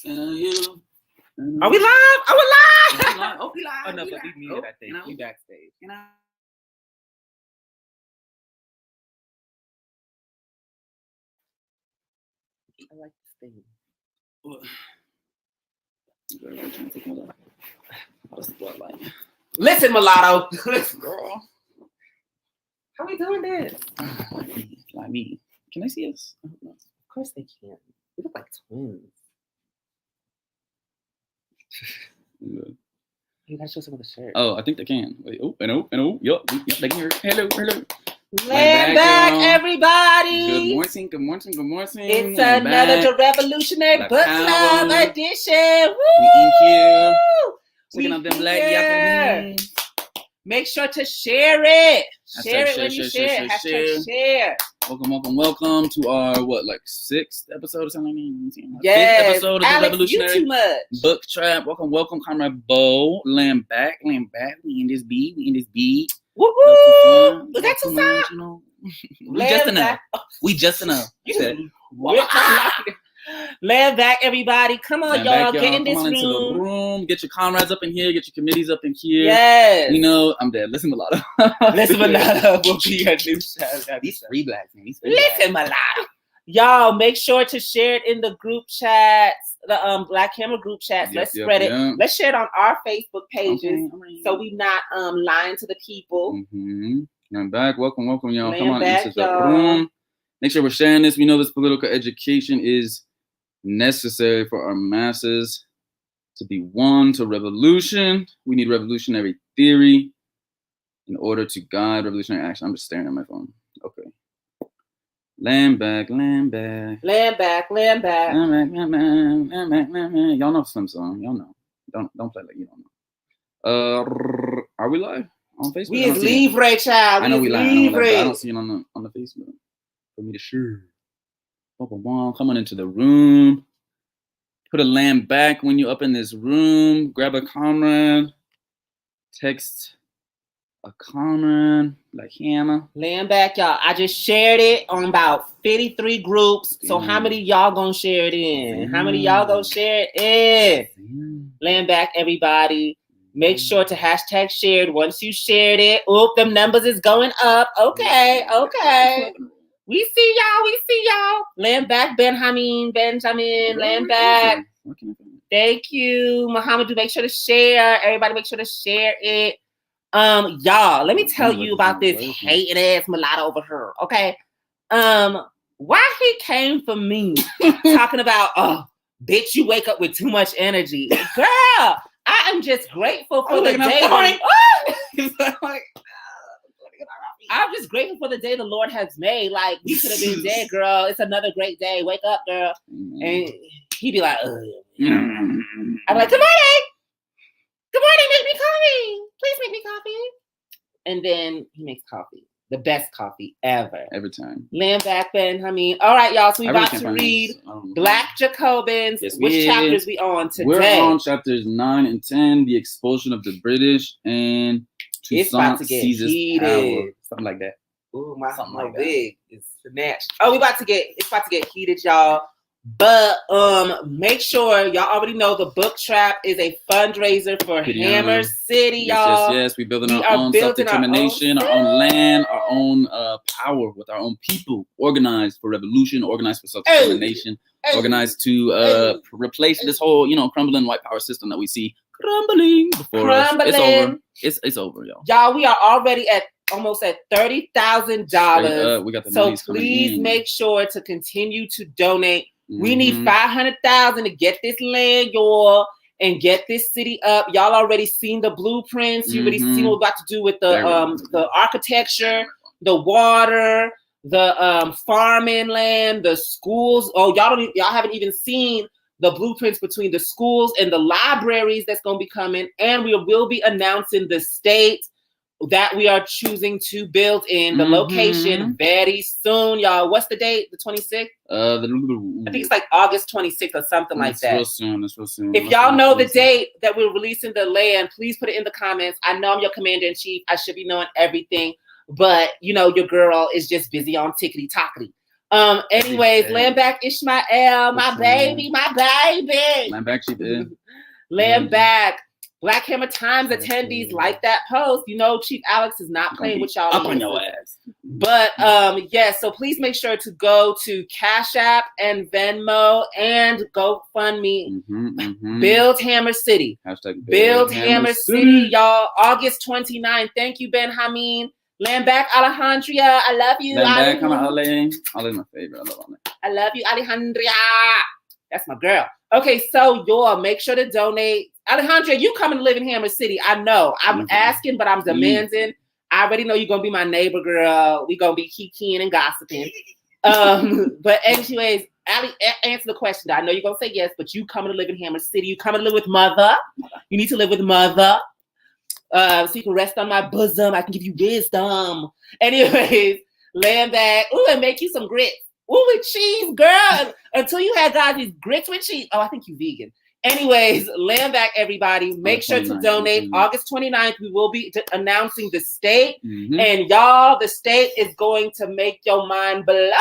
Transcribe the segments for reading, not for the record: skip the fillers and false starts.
You. Are we live? Are we live? Oh, we live. Oh no, but we muted. I think we backstage. I like this thing. Listen, mulatto. Listen, girl. How we doing this? Like me. Can I see us? Of course they can. We look like twins. You gotta show some of the shirt. Oh, I think they can. Wait, Yup, they can hear. Hello. Land back, everybody. Good morning. It's another Revolutionary Book Club edition. Woo! We in here. Looking at them black Jacobins. Make sure to share it. Share it when you share. Hashtag share. Welcome to our sixth episode or something like that? Yes. Fifth episode of the Alex, Revolutionary you too much. Book Trap. Welcome, Comrade Bo. Land back. We in this beat. Woo woo! Was that too soft? You know, we just enough. You said, land back, everybody. Come on, y'all. Get in this room. Into the room. Get your comrades up in here. Get your committees up in here. Yes. You know, I'm dead. Listen, mulatto. Listen, mulatto. Will be your new These three blacks, man. Listen, mulatto. Y'all, make sure to share it in the group chats, the Black Hammer group chats. Let's spread it. Let's share it on our Facebook pages, so we not lying to the people. I'm back. Welcome, y'all. Come on into the room. Make sure we're sharing this. We know this political education is necessary for our masses to be won to revolution. We need revolutionary theory in order to guide revolutionary action. I'm just staring at my phone. Okay. Land back. Y'all know Slim song. Y'all know. Don't play like you don't know. Are we live on Facebook? We is live, child. I know we live, but I don't see it on the Facebook. For me to share. Come on into the room. Put a land back when you're up in this room. Grab a comrade. Text a comrade like Hannah. Land back, y'all. I just shared it on about 53 groups. So how many y'all gonna share it in? How many y'all gonna share it in? Land back, everybody. Make sure to hashtag shared. Once you shared it, them numbers is going up. Okay. We see y'all. Land back, Benjamin. Land back. Thank you, Muhammadu. Make sure to share. Everybody, make sure to share it. Y'all, let me tell you about this hating ass mulatto over here. Okay. Why he came for me talking about, bitch, you wake up with too much energy, girl. I am just grateful for the day. I'm just grateful for the day the Lord has made. Like, we could have been dead, girl. It's another great day. Wake up, girl. And he'd be like, I'm like, good morning. Good morning. Make me coffee. Please make me coffee. And then he makes coffee. The best coffee ever. Every time. Land back, Ben. All right, y'all. So we're about to read Black Jacobins. Yes, which chapters we on today? We're on chapters 9 and 10. The expulsion of the British and Toussaint Caesar's power. Something like that. Ooh, my wig is snatched. Oh, it's about to get heated, y'all. But make sure y'all already know the Book Trap is a fundraiser for Hammer City, y'all. Yes. We're building our own self-determination, our own land, our own power with our own people, organized for revolution, organized for self-determination, organized to replace this whole, crumbling white power system that we see crumbling before us. It's over. It's over, y'all. Y'all, we are already almost at $30,000. We got the so please make sure to continue to donate. We need 500,000 to get this land, y'all, and get this city up. Y'all already seen the blueprints. You already seen what we're about to do with the architecture, the water, the farming land, the schools. Oh, y'all haven't even seen the blueprints between the schools and the libraries that's going to be coming. And we will be announcing the state that we are choosing to build in the location very soon, y'all. What's the date? The 26th? I think it's like August 26th or something like that. It's real soon. If y'all know the date that we're releasing the land, please put it in the comments. I know I'm your commander-in-chief. I should be knowing everything. But, your girl is just busy on tickety-tockety. Anyways, land back Ishmael, my baby. Land back, she did. Land back. Black Hammer Times attendees like that post. You know, Chief Alex is not playing with y'all. Up on your ass. But yes, so please make sure to go to CashApp and Venmo and GoFundMe. BuildHammerCity. BuildHammerCity, y'all. August 29th. Thank you, Ben Hameen. Land back, Alejandria. I love you. Land back, Ale. Ale's my favorite. I love Ale. I love you, Alejandria. That's my girl. Okay, so y'all make sure to donate. Alejandria, you coming to live in Hammer City. I know. I'm asking, but I'm demanding. I already know you're going to be my neighbor, girl. We're going to be kikiing and gossiping. But anyways, Ali, answer the question. I know you're going to say yes, but you coming to live in Hammer City. You coming to live with mother. You need to live with mother. So you can rest on my bosom. I can give you wisdom. Anyways, land back. Ooh, and make you some grits. Ooh, with cheese, girl. Until you had Gazi's grits with cheese. Oh, I think you vegan. Anyways, land back, everybody. Make sure to donate. August 29th, we will be announcing the state. And y'all, the state is going to make your mind blow.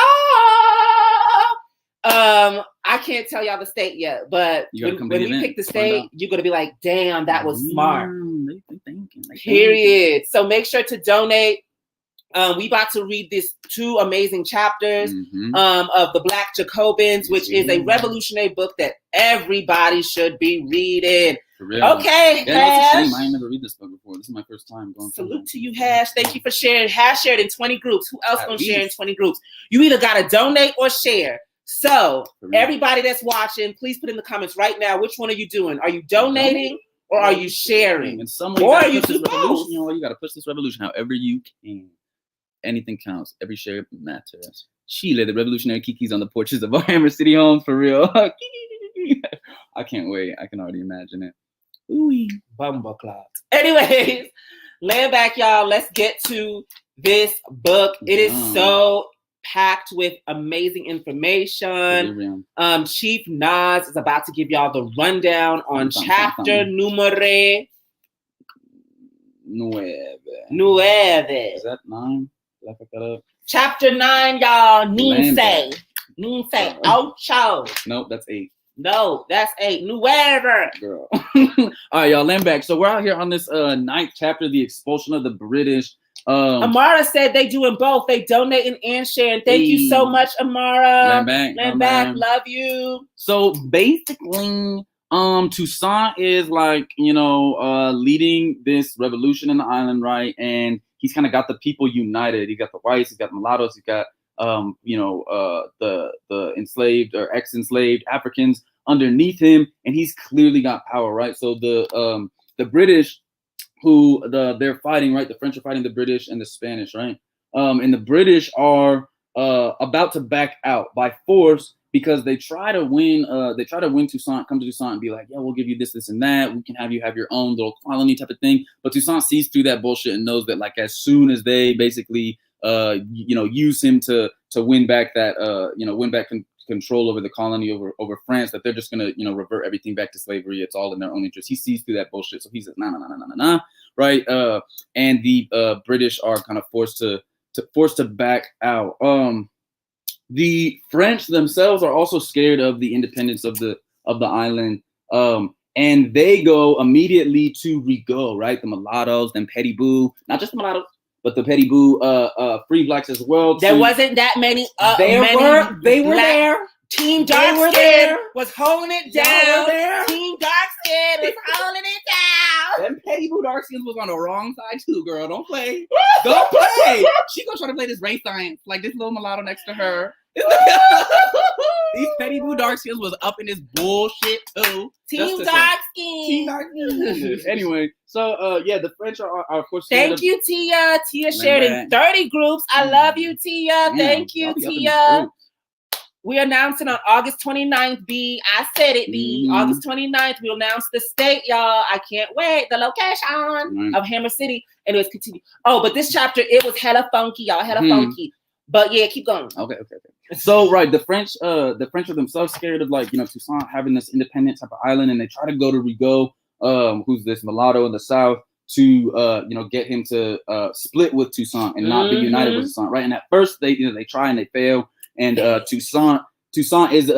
I can't tell y'all the state yet, but when we pick the state, you're going to be like, damn, that was smart. Period. So make sure to donate. We about to read these 2 amazing chapters of the Black Jacobins, which is a revolutionary book that everybody should be reading. Okay, Hash. I never read this book before. This is my first time going through. Salute to you, Hash. Thank you for sharing. Hash shared in 20 groups. Who else gonna share in 20 groups? You either gotta donate or share. So everybody that's watching, please put in the comments right now. Which one are you doing? Are you donating or are you sharing? And or are you doing both? You know, you gotta push this revolution however you can. Anything counts. Every share matters. Sheila, the revolutionary Kiki's on the porches of our Hammer City homes for real. I can't wait. I can already imagine it. Ooh, bumble cloud. Anyways, land back, y'all. Let's get to this book. It is so packed with amazing information. Chief Nas is about to give y'all the rundown on chapter numero 9. Is that 9? Did I pick that up? Chapter 9, y'all. Ninse. Ocho. Nope, that's 8. No, that's 8. Nueve. Girl. All right, y'all, land back. So we're out here on this 9th chapter, the expulsion of the British. Amara said they doing both. They donating and sharing. Thank you so much, Amara. Land back. Love you. So basically, Toussaint is like, leading this revolution in the island, right? And he's kind of got the people united. He got the whites, he's got the mulattoes, he's got the enslaved or ex-enslaved Africans underneath him, and he's clearly got power, right? So the British, who they're fighting, right? The French are fighting the British and the Spanish, right? And the British are about to back out by force because they try to win. They try to win Toussaint, come to Toussaint and be like, yeah, we'll give you this, this, and that. We can have you have your own little colony type of thing. But Toussaint sees through that bullshit and knows that, like, as soon as they basically use him to win back that control over the colony over France, that they're just gonna revert everything back to slavery. It's all in their own interest. He sees through that bullshit, so he says nah, right? And the British are kind of forced to back out. The French themselves are also scared of the independence of the island, and they go immediately to Rigaud, right? The mulattoes, them Petit Boo, not just the mulattoes, but the Petit Boo, free blacks as well. There wasn't that many. They were there. Team Dark Skin was holding it down. Team Dark Skin was holding it down. Them Petit Boo Dark Skins was on the wrong side too, girl. Don't play. Don't play. She gonna try to play this race science like this little mulatto next to her. These Petit Boo Dark Skins was up in this bullshit too. Team Dark Skin. Anyway, so the French are of course. Thank you, Tia. Tia shared in 30 groups. I love you, Tia. Thank you, Tia. We're announcing on August 29th, B. I said it, B. August 29th, we'll announce the state, y'all. I can't wait. The location of Hammer City. Anyways, continue. Oh, but this chapter, it was hella funky, y'all. Hella funky. But yeah, keep going. Okay. So, right, the French are themselves scared of, like, Toussaint having this independent type of island, and they try to go to Rigaud, who's this mulatto in the south, to get him to split with Toussaint and not be united with Toussaint, right? And at first they try and they fail. and Toussaint is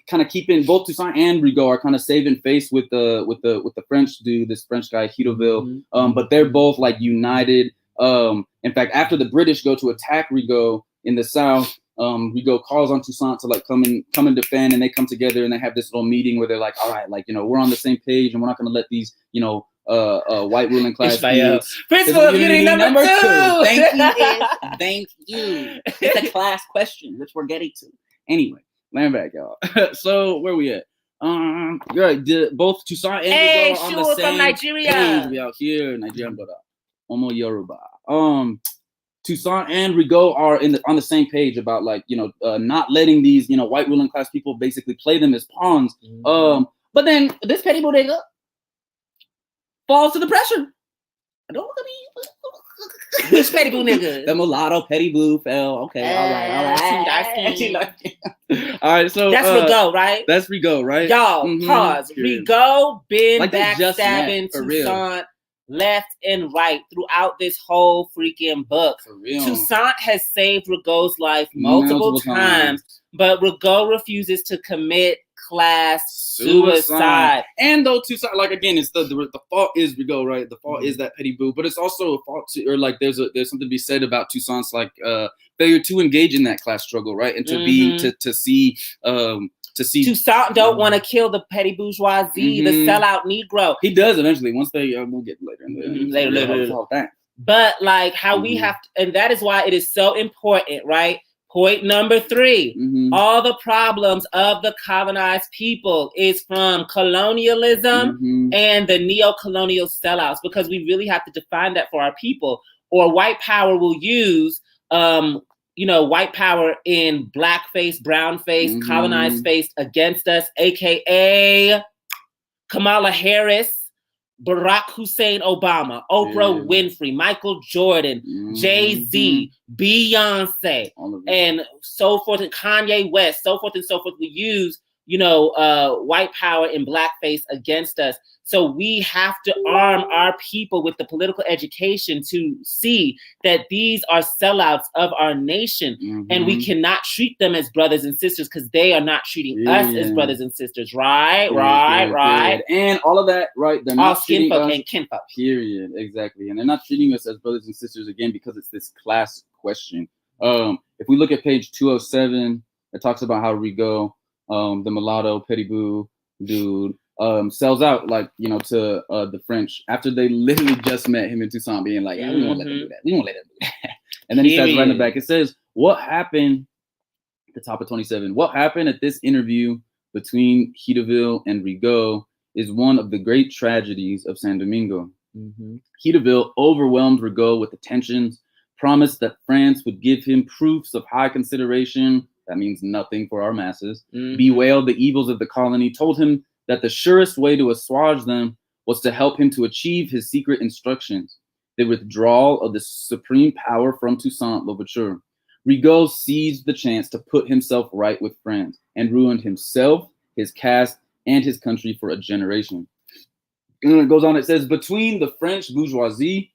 kind of keeping both Toussaint and Rigaud are kind of saving face with the French dude, this French guy Hidoville. But they're both like united. In fact, after the British go to attack Rigaud in the south, Rigaud calls on Toussaint to like come and defend, and they come together and they have this little meeting where they're like, all right, like, you know, we're on the same page and we're not going to let these, you know, white ruling class principle of unity number 2. Thank you. It's a class question, which we're getting to. Anyway, land back, y'all. So where we at? You're right. Both Toussaint and Rigaud are on the same from Nigeria. page. We out here, Nigeria, but Omo Yoruba. Toussaint and Rigaud are on the same page about, like, you know, not letting these, you know, white ruling class people basically play them as pawns. But then this petty bodega falls to the pressure. Which petty boo nigga? The mulatto petty boo fell. Okay, all right. All right, so that's Rigaud, right? That's Rigaud, right? Y'all, pause. Rigaud been like backstabbing Toussaint left and right throughout this whole freaking book. For real. Toussaint has saved Rigaud's life multiple times, but Rigaud refuses to commit class suicide. And though Toussaint, like, again, it's the fault is Rigaud, right? The fault is that petty boo, but it's also a fault to, or like there's something to be said about Toussaint's like failure to engage in that class struggle, right? And to be to see Toussaint don't want to kill the petty bourgeoisie, the sellout Negro. He does eventually. Once they we'll get later in later. But like how we have to, and that is why it is so important, right? Point number 3, all the problems of the colonized people is from colonialism and the neo-colonial sellouts, because we really have to define that for our people, or white power will use, you know, white power in blackface, brownface, colonized face against us, aka Kamala Harris, Barack Hussein Obama, Oprah Winfrey, Michael Jordan, Jay-Z, Beyonce, and so forth, and Kanye West, so forth and so forth. We use, you know, white power in blackface against us. So we have to arm our people with the political education to see that these are sellouts of our nation, and we cannot treat them as brothers and sisters because they are not treating us as brothers and sisters. Right. And all of that, right? They're not all skin folk and kinfolk. Period. Exactly. And they're not treating us as brothers and sisters again because it's this class question. If we look at page 207, it talks about how Rigaud, the mulatto petty boo dude, sells out, like, you know, to the French after they literally just met him in Toussaint, being like, yeah, we won't let them do that. We won't let them do that. And then he says right in the back, it says, what happened at the top of 27? What happened at this interview between Hidoville and Rigaud is one of the great tragedies of San Domingo. Hidoville overwhelmed Rigaud with attentions, promised that France would give him proofs of high consideration. That means nothing for our masses. Bewailed the evils of the colony, told him that the surest way to assuage them was to help him to achieve his secret instructions, the withdrawal of the supreme power from Toussaint Louverture. Rigaud seized the chance to put himself right with France and ruined himself, his caste, and his country for a generation. And it goes on, it says, between the French bourgeoisie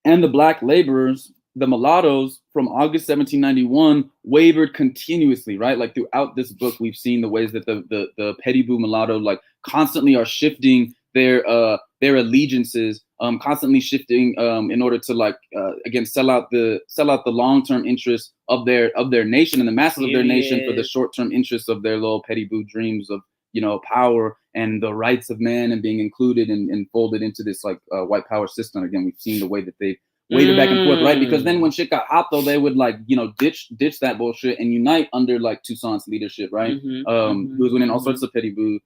and the black laborers, the mulattoes from August 1791 wavered continuously, right? Like throughout this book, we've seen the ways that the petty boo mulatto like constantly are shifting their allegiances, constantly shifting in order to like again sell out the long-term interests of their nation and the masses of their nation for the short-term interests of their little petty boo dreams of, you know, power and the rights of man and being included and folded into this like white power system. Again, we've seen the way that they waited back and forth, right? Because then when shit got hot, though, they would like, you know, ditch that bullshit and unite under like Toussaint's leadership, right? He was winning all sorts of petty boo,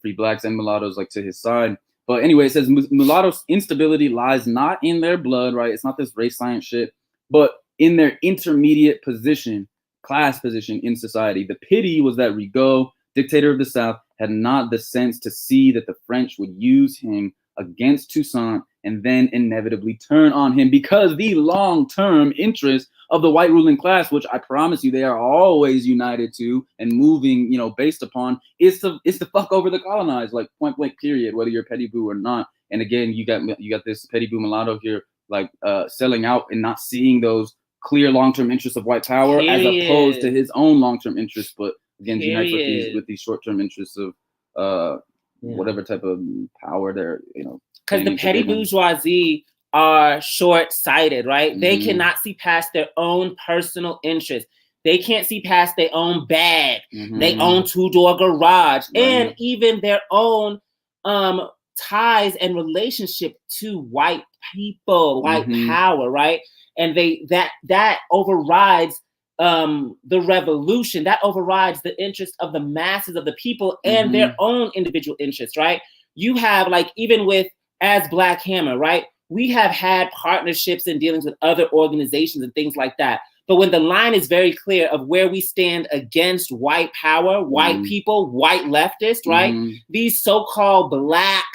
free blacks and mulattoes like to his side. But anyway, it says mulattoes' instability lies not in their blood, right? It's not this race science shit, but in their intermediate position, class position in society. The pity was that Rigaud, dictator of the South, had not the sense to see that the French would use him against Toussaint and then inevitably turn on him, because the long-term interest of the white ruling class, which I promise you they are always united to and moving, you know, based upon, is to fuck over the colonized, like point blank period, whether you're petty boo or not. And again, you got this petty boo mulatto here, like selling out and not seeing those clear long-term interests of white power, as opposed to his own long-term interests. But again, he unites with these short-term interests of whatever type of power they're, because the petty bourgeoisie are short-sighted, right? Mm-hmm. They cannot see past their own personal interests. They can't see past their own bag, their own two-door garage, and even their own ties and relationship to white people, white power, right? And that overrides the revolution. That overrides the interest of the masses of the people and their own individual interests, right? You have, like, even with as Black Hammer, right? We have had partnerships and dealings with other organizations and things like that. But when the line is very clear of where we stand against white power, white people, white leftists, right? These so-called Black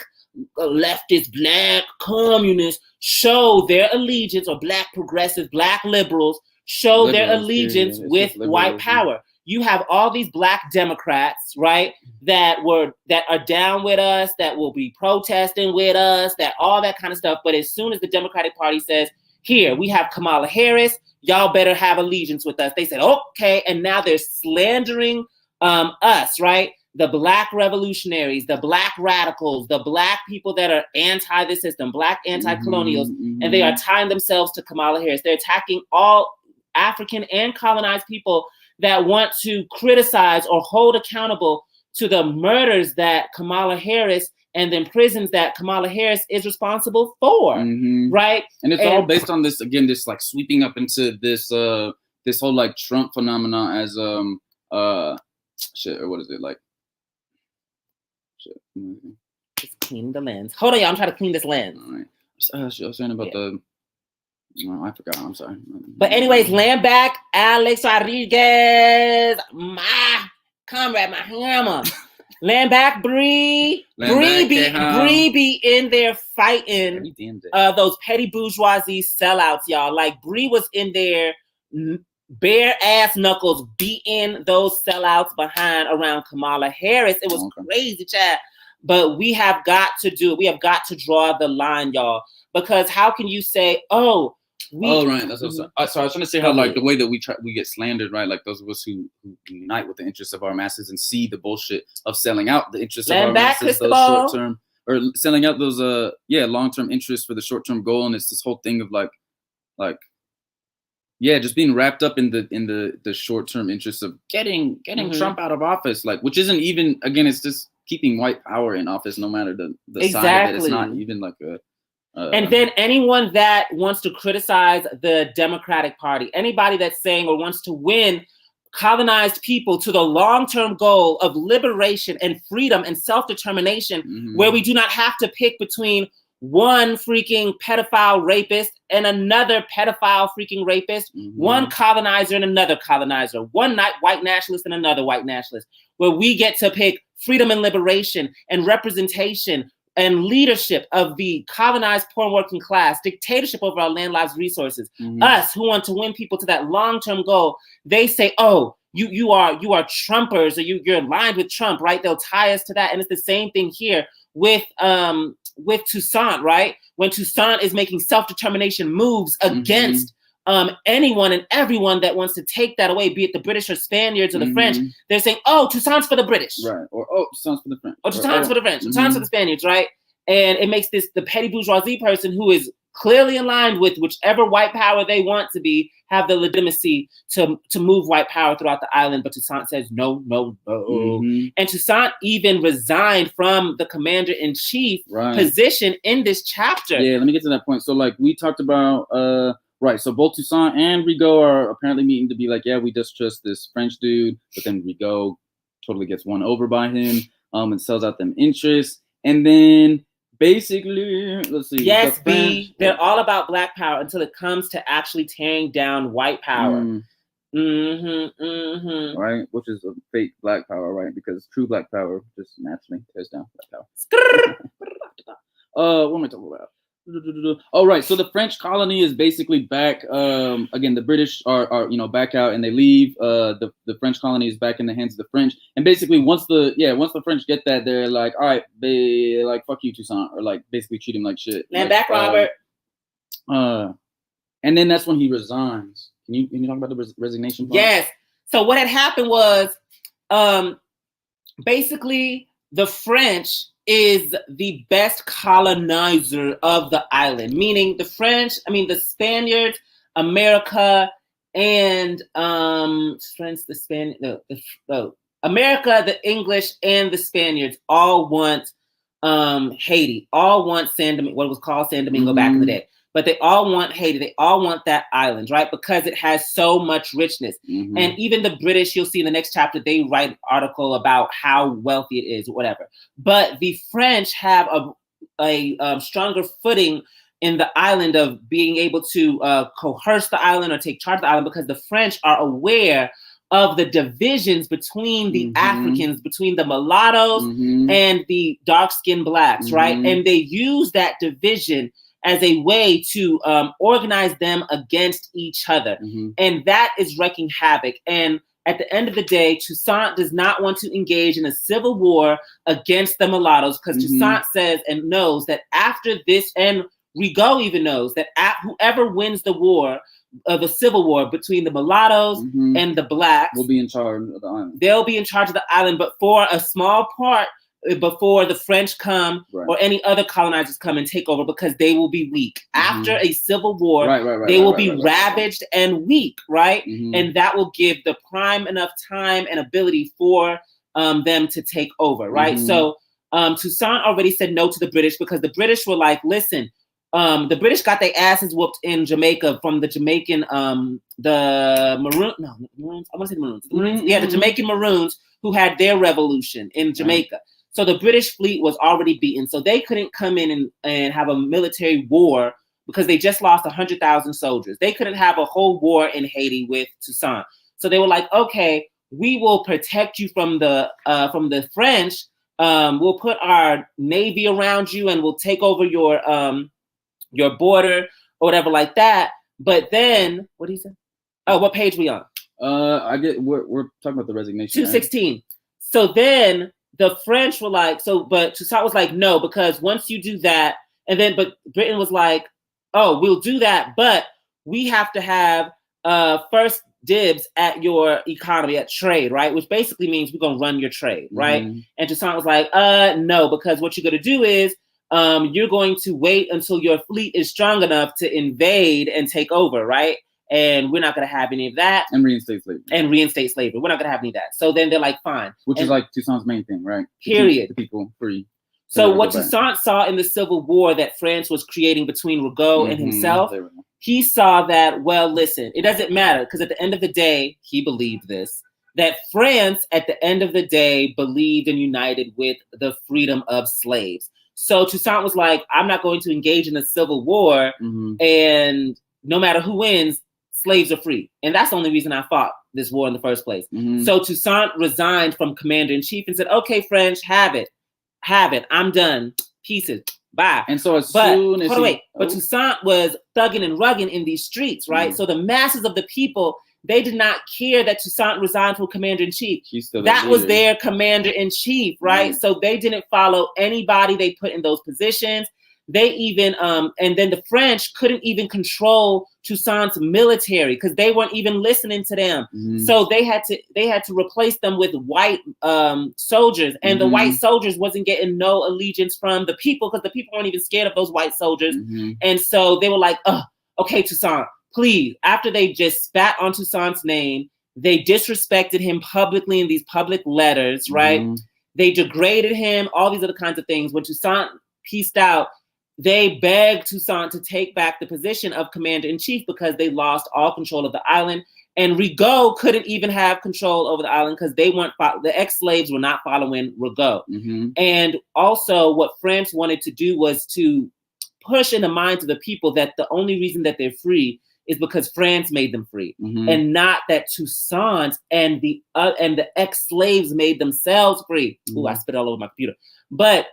leftist, Black communists show their allegiance, or Black progressives, Black liberals show their allegiance with white power. You have all these Black Democrats, right, that are down with us, that will be protesting with us, that all that kind of stuff. But as soon as the Democratic Party says, here, we have Kamala Harris, y'all better have allegiance with us, they said, okay, and now they're slandering us, right? The Black revolutionaries, the Black radicals, the Black people that are anti the system, Black anti-colonials, and they are tying themselves to Kamala Harris. They're attacking all African and colonized people that want to criticize or hold accountable to the murders that Kamala Harris and the imprisons that Kamala Harris is responsible for, right? And it's all based on this, again, this like sweeping up into this this whole like Trump phenomena as shit, or what is it like? Shit. Just clean the lens. Hold on, y'all. I'm trying to clean this lens. All right. I was saying about the. Oh, I forgot. I'm sorry. But anyways, land back, Alex Rodriguez, my comrade, my hammer. Land back, Bree. Bree be in there fighting those petty bourgeoisie sellouts, y'all. Like, Bree was in there, bare ass knuckles, beating those sellouts behind around Kamala Harris. It was crazy, Chad. But we have got to do it. We have got to draw the line, y'all. Because how can you say, right. That's so I was trying to say how, like, the way that we get slandered, right? Like, those of us who unite with the interests of our masses and see the bullshit of selling out the interests of our masses, those short term, or selling out those long term interests for the short term goal, and it's this whole thing of like just being wrapped up in the short term interests of getting Trump out of office, like, which isn't even, again, it's just keeping white power in office, no matter the side of it. It's not even like a. And then anyone that wants to criticize the Democratic Party, anybody that's saying or wants to win colonized people to the long-term goal of liberation and freedom and self-determination, where we do not have to pick between one freaking pedophile rapist and another pedophile freaking rapist, one colonizer and another colonizer, one white nationalist and another white nationalist, where we get to pick freedom and liberation and representation and leadership of the colonized poor working class, dictatorship over our land, lives, resources. Us who want to win people to that long-term goal, they say, oh, you are Trumpers, or you're aligned with Trump, right? They'll tie us to that. And it's the same thing here with Toussaint, right? When Toussaint is making self-determination moves against anyone and everyone that wants to take that away, be it the British or Spaniards or the French, they're saying, oh, Toussaint's for the British. Right. Or, Toussaint's for the French. Or Toussaint's for the French. Toussaint's for the Spaniards, right? And it makes the petty bourgeoisie person who is clearly aligned with whichever white power they want to be, have the legitimacy to move white power throughout the island. But Toussaint says, no. And Toussaint even resigned from the commander-in-chief position in this chapter. Yeah, let me get to that point. So, like, we talked about... Right, so both Toussaint and Rigaud are apparently meeting to be like, yeah, we just trust this French dude, but then Rigaud totally gets won over by him and sells out them interests. And then basically, let's see. Yes, they're all about Black power until it comes to actually tearing down white power. Right, which is a fake Black power, right? Because true Black power just naturally tears down Black power. What am I talking about? Oh, right. So the French colony is basically back. Again, the British are back out and they leave. The French colony is back in the hands of the French. And basically, once the French get that, they're like, all right, they like, fuck you, Toussaint, or like basically treat him like shit. Land back, Robert. And then that's when he resigns. Can you talk about the resignation part? Yes. So what had happened was, basically, the French is the best colonizer of the island, meaning the Spaniards, America, and America, the English, and the Spaniards all want Haiti, all want what was called San Domingo back in the day. But they all want Haiti. They all want that island, right? Because it has so much richness. Mm-hmm. And even the British, you'll see in the next chapter, they write an article about how wealthy it is, whatever. But the French have a stronger footing in the island of being able to coerce the island or take charge of the island, because the French are aware of the divisions between the Africans, between the mulattoes and the dark-skinned blacks, right? And they use that division as a way to organize them against each other. And that is wreaking havoc. And at the end of the day, Toussaint does not want to engage in a civil war against the mulattoes, because Toussaint says and knows that after this, and Rigaud even knows that whoever wins the war, of a civil war between the mulattoes and the blacks, will be in charge of the island. They'll be in charge of the island, but for a small part, before the French come or any other colonizers come and take over, because they will be weak. After a civil war, they will be ravaged and weak, right? And that will give the prime enough time and ability for them to take over, right? So Toussaint already said no to the British, because the British were like, listen, the British got their asses whooped in Jamaica from the Jamaican, the Jamaican Maroons, who had their revolution in Jamaica. So the British fleet was already beaten. So they couldn't come in and have a military war, because they just lost 100,000 soldiers. They couldn't have a whole war in Haiti with Toussaint. So they were like, okay, we will protect you from the French. We'll put our navy around you, and we'll take over your border or whatever like that. But then, what did he say? Oh, what page we on? We're talking about the resignation. 216. Right? So then the French were like, but Toussaint was like, no, because once you do that, but Britain was like, oh, we'll do that, but we have to have first dibs at your economy, at trade, right? Which basically means we're going to run your trade, right? And Toussaint was like, no, because what you're going to do is, you're going to wait until your fleet is strong enough to invade and take over, right? And we're not going to have any of that. And reinstate slavery. We're not going to have any of that. So then they're like, fine. Which is like Toussaint's main thing, right? Period. The people free. So what Toussaint saw in the civil war that France was creating between Rigaud and himself, he saw that, well, listen, it doesn't matter, because at the end of the day, he believed this, that France, at the end of the day, believed and united with the freedom of slaves. So Toussaint was like, I'm not going to engage in a civil war, and no matter who wins, slaves are free. And that's the only reason I fought this war in the first place. So Toussaint resigned from commander-in-chief and said, okay, French, have it. I'm done. Pieces. Bye. And so But Toussaint was thugging and rugging in these streets, right? So the masses of the people, they did not care that Toussaint resigned from commander-in-chief. That was their commander-in-chief, right? So they didn't follow anybody they put in those positions. They even, and then the French couldn't even control Toussaint's military, because they weren't even listening to them. So they had to replace them with white soldiers, and the white soldiers wasn't getting no allegiance from the people, because the people weren't even scared of those white soldiers. And so they were like, okay, Toussaint, please. After they just spat on Toussaint's name, they disrespected him publicly in these public letters, right? They degraded him, all these other kinds of things. When Toussaint pieced out, they begged Toussaint to take back the position of commander-in-chief, because they lost all control of the island. And Rigaud couldn't even have control over the island, because the ex-slaves were not following Rigaud. And also what France wanted to do was to push in the minds of the people that the only reason that they're free is because France made them free, and not that Toussaint and the ex-slaves made themselves free. Ooh, I spit all over my computer. But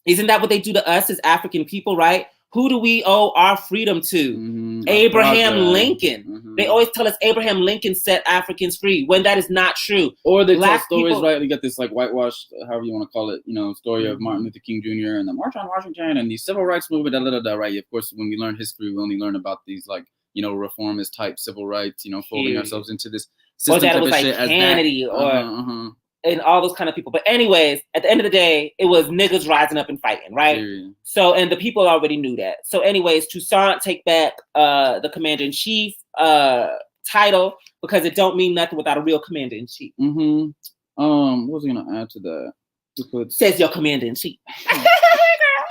isn't that what they do to us as African people, right? Who do we owe our freedom to? Abraham Lincoln. They always tell us Abraham Lincoln set Africans free, when that is not true. Or they tell stories, right? We got this like whitewashed, however you want to call it, story of Martin Luther King Jr. and the March on Washington and the Civil Rights Movement, right? Of course, when we learn history, we only learn about these like reformist type civil rights, folding ourselves into this system. Or that it was like Kennedy and all those kind of people. But anyways, at the end of the day, it was niggas rising up and fighting, right? Yeah. So, and the people already knew that. So anyways, Toussaint take back the commander-in-chief title because it don't mean nothing without a real commander-in-chief. Mm-hmm. What was I gonna add to that? Says your commander-in-chief.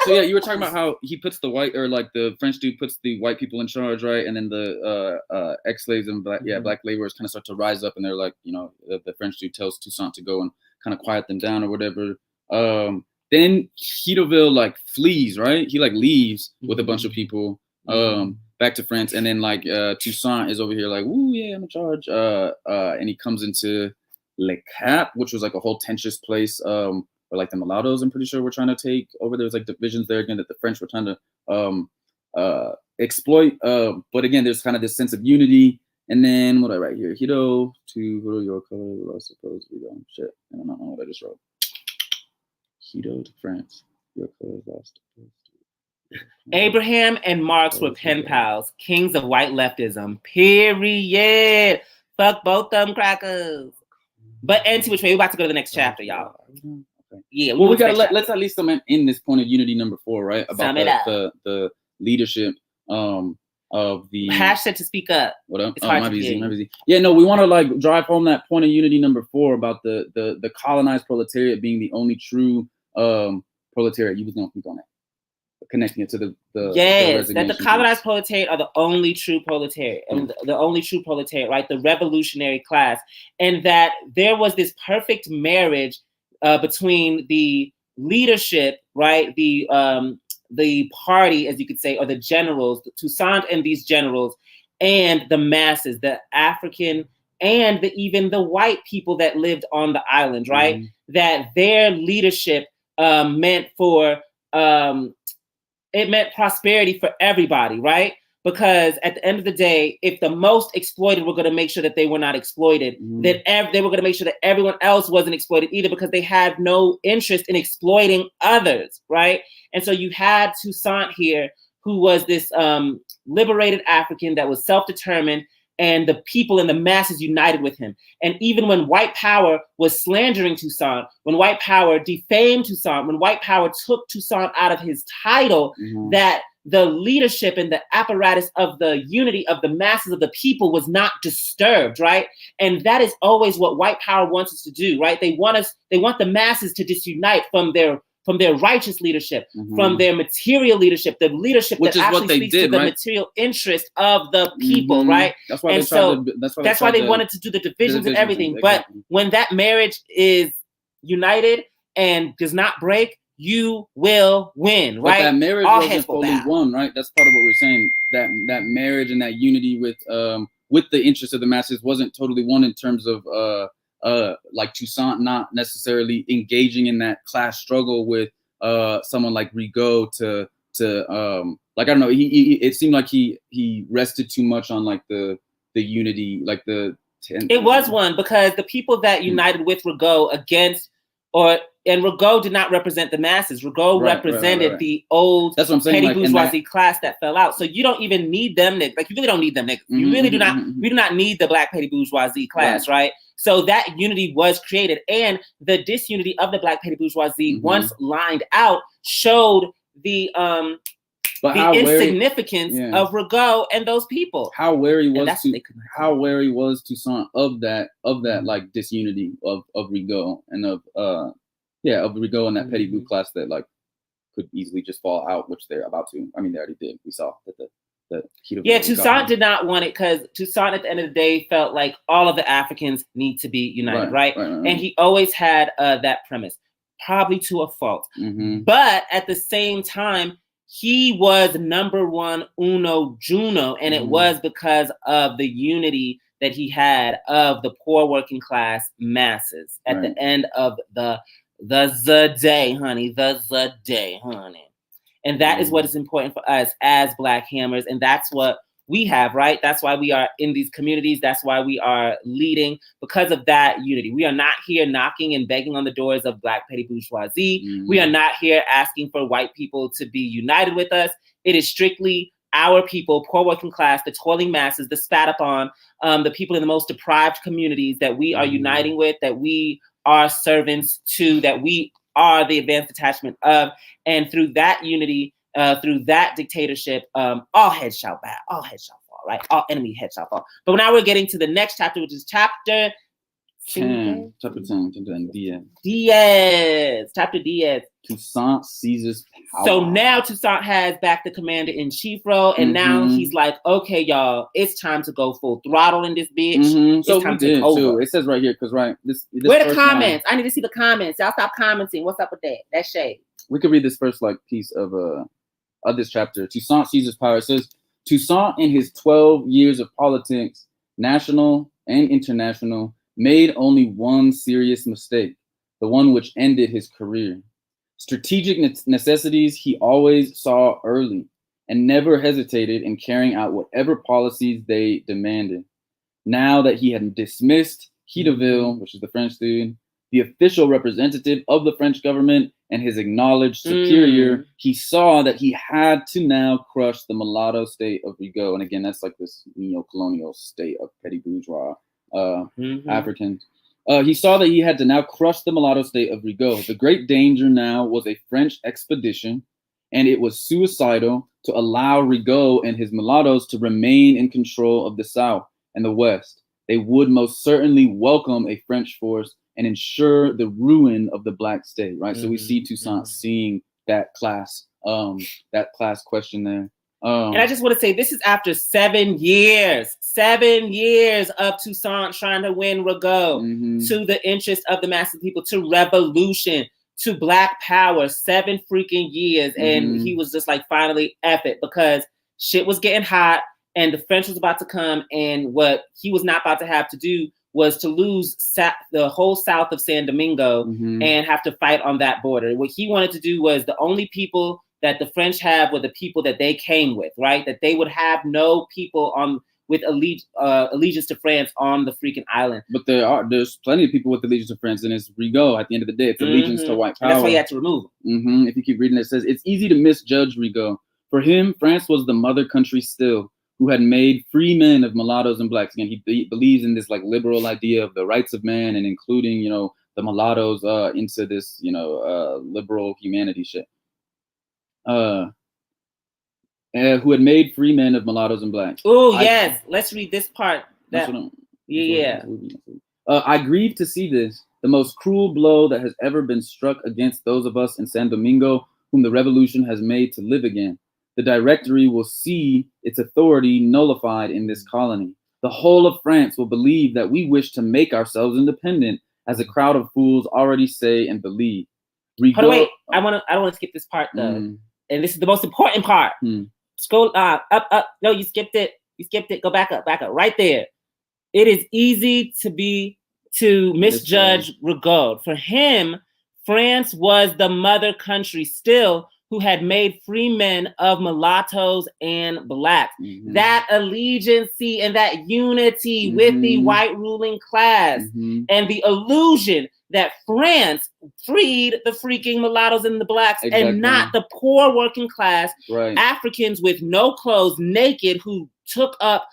So yeah, you were talking about how he puts the white, or like the French dude puts the white people in charge, right? And then the ex-slaves and black laborers kind of start to rise up, and they're like, the French dude tells Toussaint to go and kind of quiet them down or whatever. Then Hidoville like flees, right? He like leaves with a bunch of people back to France, and then like Toussaint is over here like, ooh yeah, I'm in charge. And he comes into Le Cap, which was like a whole contentious place. Or like the mulattoes, I'm pretty sure, were trying to take over. There was like divisions there again that the French were trying to exploit. But again, there's kind of this sense of unity. And then what I write here, Hido to your color, I suppose we don't shit. I don't know what I just wrote. Hido to France, your color lost. Abraham and Marx were pen pals, kings of white leftism. Period. Fuck both them crackers. But anyway, we're about to go to the next chapter, y'all. Yeah, well, we gotta let's at least cement in this point of unity number 4, right? About the leadership of the hashtag to speak up. What up? It's hard to easy. Yeah, no, we want to like drive home that point of unity number 4 about the colonized proletariat being the only true proletariat. You was gonna speak on that, connecting it to the that the colonized proletariat are the only true proletariat, and the only true proletariat, right? The revolutionary class, and that there was this perfect marriage between the leadership, right, the party, as you could say, or the generals, Toussaint and these generals, and the masses, the African and even the white people that lived on the island, right? Mm-hmm. That their leadership meant prosperity for everybody, right? Because at the end of the day, if the most exploited were going to make sure that they were not exploited, then they were going to make sure that everyone else wasn't exploited either, because they have no interest in exploiting others, right? And so you had Toussaint here, who was this liberated African that was self-determined, and the people and the masses united with him. And even when white power was slandering Toussaint, when white power defamed Toussaint, when white power took Toussaint out of his title, that the leadership and the apparatus of the unity of the masses of the people was not disturbed, right? And that is always what white power wants us to do, right? They want the masses to disunite from their righteous leadership, from their material leadership, the leadership which that actually speaks to the material interest of the people, right? That's why that's why they wanted to do the divisions and everything. Exactly. But when that marriage is united and does not break, you will win, right? But that marriage wasn't fully won, right? That's part of what we're saying. That marriage and that unity with the interest of the masses wasn't totally won in terms of like Toussaint not necessarily engaging in that class struggle with someone like Rigaud to like, I don't know, it seemed like he rested too much on like the unity, like it was one, because the people that united with Rigaud and Rigaud did not represent the masses. Rigaud represented the old petty bourgeoisie class that fell out. So you don't even need them niggas. Like, you really don't need them niggas. You really do not. We do not need the black petty bourgeoisie class, right? So that unity was created, and the disunity of the black petty bourgeoisie, once lined out, showed the insignificance of Rigaud and those people. How wary was Toussaint of that like disunity of Rigaud and of Rigaud and that petty bourgeoisie class that like could easily just fall out, which they're about to. I mean, they already did. We saw that Toussaint did not want it, because Toussaint at the end of the day felt like all of the Africans need to be united, right? And he always had that premise, probably to a fault. But at the same time, he was number one uno juno, and it was because of the unity that he had of the poor working class masses at the end of the day, honey. And that is what is important for us as Black Hammers. And that's what we have, right? That's why we are in these communities. That's why we are leading, because of that unity. We are not here knocking and begging on the doors of Black petty bourgeoisie. We are not here asking for white people to be united with us. It is strictly our people, poor working class, the toiling masses, the spat upon, the people in the most deprived communities that we are uniting with, that we are servants to, that we are the advanced attachment of. And through that unity, through that dictatorship, all heads shall bow, all heads shall fall, right? All enemy heads shall fall. But now we're getting to the next chapter, which is chapter 10. Chapter 10, Diaz. Chapter Diaz. Toussaint seizes power. So now Toussaint has back the commander-in-chief role, and now he's like, okay, y'all, it's time to go full throttle in this bitch. So we did too. It says right here, because this where the comments? I need to see the comments. Y'all stop commenting. What's up with that? That's shade. We could read this first piece of this chapter. Toussaint seizes power. It says, Toussaint, in his 12 years of politics, national and international, made only one serious mistake, the one which ended his career. Strategic necessities he always saw early and never hesitated in carrying out whatever policies they demanded. Now that he had dismissed Hideville, which is the French dude, the official representative of the French government and his acknowledged superior, he saw that he had to now crush the mulatto state of Rigaud. And again, that's like this neo-colonial state of petty bourgeois Africans. He saw that he had to now crush the mulatto state of Rigaud. The great danger now was a French expedition, and it was suicidal to allow Rigaud and his mulattoes to remain in control of the South and the West. They would most certainly welcome a French force and ensure the ruin of the Black state, right? So we see Toussaint seeing that class question there. And I just want to say, this is after 7 years of Toussaint trying to win Rigaud to the interest of the mass of people, to revolution, to Black power. 7 freaking years. And he was just like, finally, F it, because shit was getting hot and the French was about to come. And what he was not about to have to do was to lose the whole south of San Domingo and have to fight on that border. What he wanted to do was, the only people that the French have were the people that they came with, right? That they would have no people with allegiance to France on the freaking island. But there's plenty of people with allegiance to France, and it's Rigaud at the end of the day. It's allegiance to white power. And that's why you had to remove him. If you keep reading, it says, it's easy to misjudge Rigaud. For him, France was the mother country still, who had made free men of mulattoes and Blacks. Again, he believes in this like liberal idea of the rights of man and including, the mulattoes into this, liberal humanity shit. Who had made free men of mulattoes and Blacks. Oh, yes. Let's read this part. I grieve to see this, the most cruel blow that has ever been struck against those of us in San Domingo whom the revolution has made to live again. The Directory will see its authority nullified in this colony. The whole of France will believe that we wish to make ourselves independent, as a crowd of fools already say and believe. Hold on, wait. I don't want to skip this part though. And this is the most important part. Scroll up. No, you skipped it. Go back up. Right there. It is easy to misjudge Rigaud. For him, France was the mother country still, who had made free men of mulattoes and Blacks. That allegiance and that unity with the white ruling class, and the illusion that France freed the freaking mulattoes and the Blacks, and not the poor working class Africans with no clothes, naked, who took up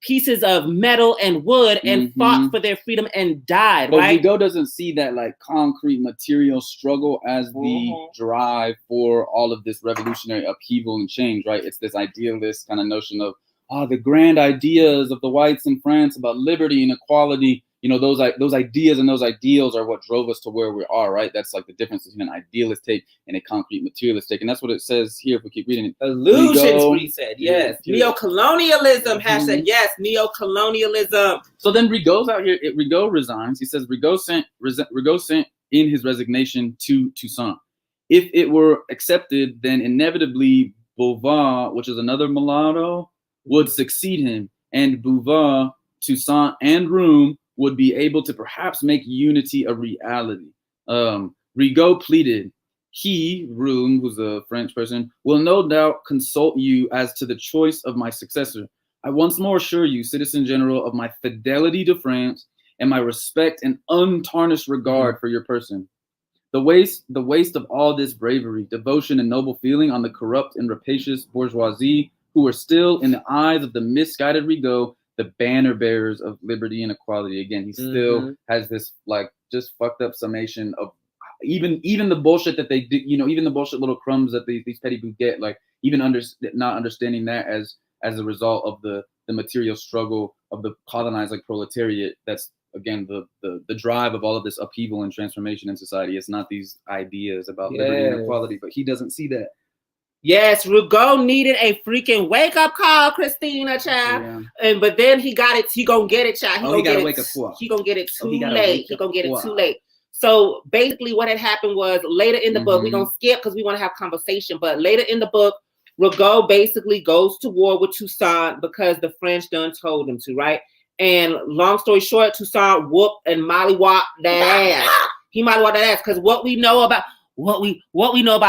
pieces of metal and wood and fought for their freedom and died. But Rigaud doesn't see that like concrete material struggle as the drive for all of this revolutionary upheaval and change, right? It's this idealist kind of notion of the grand ideas of the whites in France about liberty and equality. Those ideas and those ideals are what drove us to where we are, right? That's like the difference between an idealist take and a concrete materialist take. And that's what it says here if we keep reading it. Illusions, what he said, yes. Neo-colonialism, hashtag yes, neo-colonialism. So then Rigaud's out here, Rigaud resigns. He says Rigaud sent in his resignation to Toussaint. If it were accepted, then inevitably Bouvard, which is another mulatto, would succeed him. And Bouvard, Toussaint, and Room would be able to perhaps make unity a reality. Rigaud pleaded, he, Room, who's a French person, will no doubt consult you as to the choice of my successor. I once more assure you, Citizen General, of my fidelity to France and my respect and untarnished regard for your person. The waste of all this bravery, devotion, and noble feeling on the corrupt and rapacious bourgeoisie, who are still, in the eyes of the misguided Rigaud, the banner bearers of liberty and equality. Again, he still has this like just fucked up summation of even the bullshit that they do, even the bullshit little crumbs that these petty boots get, like even not understanding that as a result of the material struggle of the colonized like proletariat. That's again the drive of all of this upheaval and transformation in society. It's not these ideas about liberty and equality, but he doesn't see that. Yes, Rigaud needed a freaking wake up call, Christina, child. Yeah. But then he got it. He gonna get it, child. He gonna get it too late. So basically, what had happened was later in the book, we're gonna skip because we want to have conversation. But later in the book, Rigaud basically goes to war with Toussaint because the French done told him to, right? And long story short, Toussaint whooped and mollywhopped that ass. He mollywhopped that ass because what we know about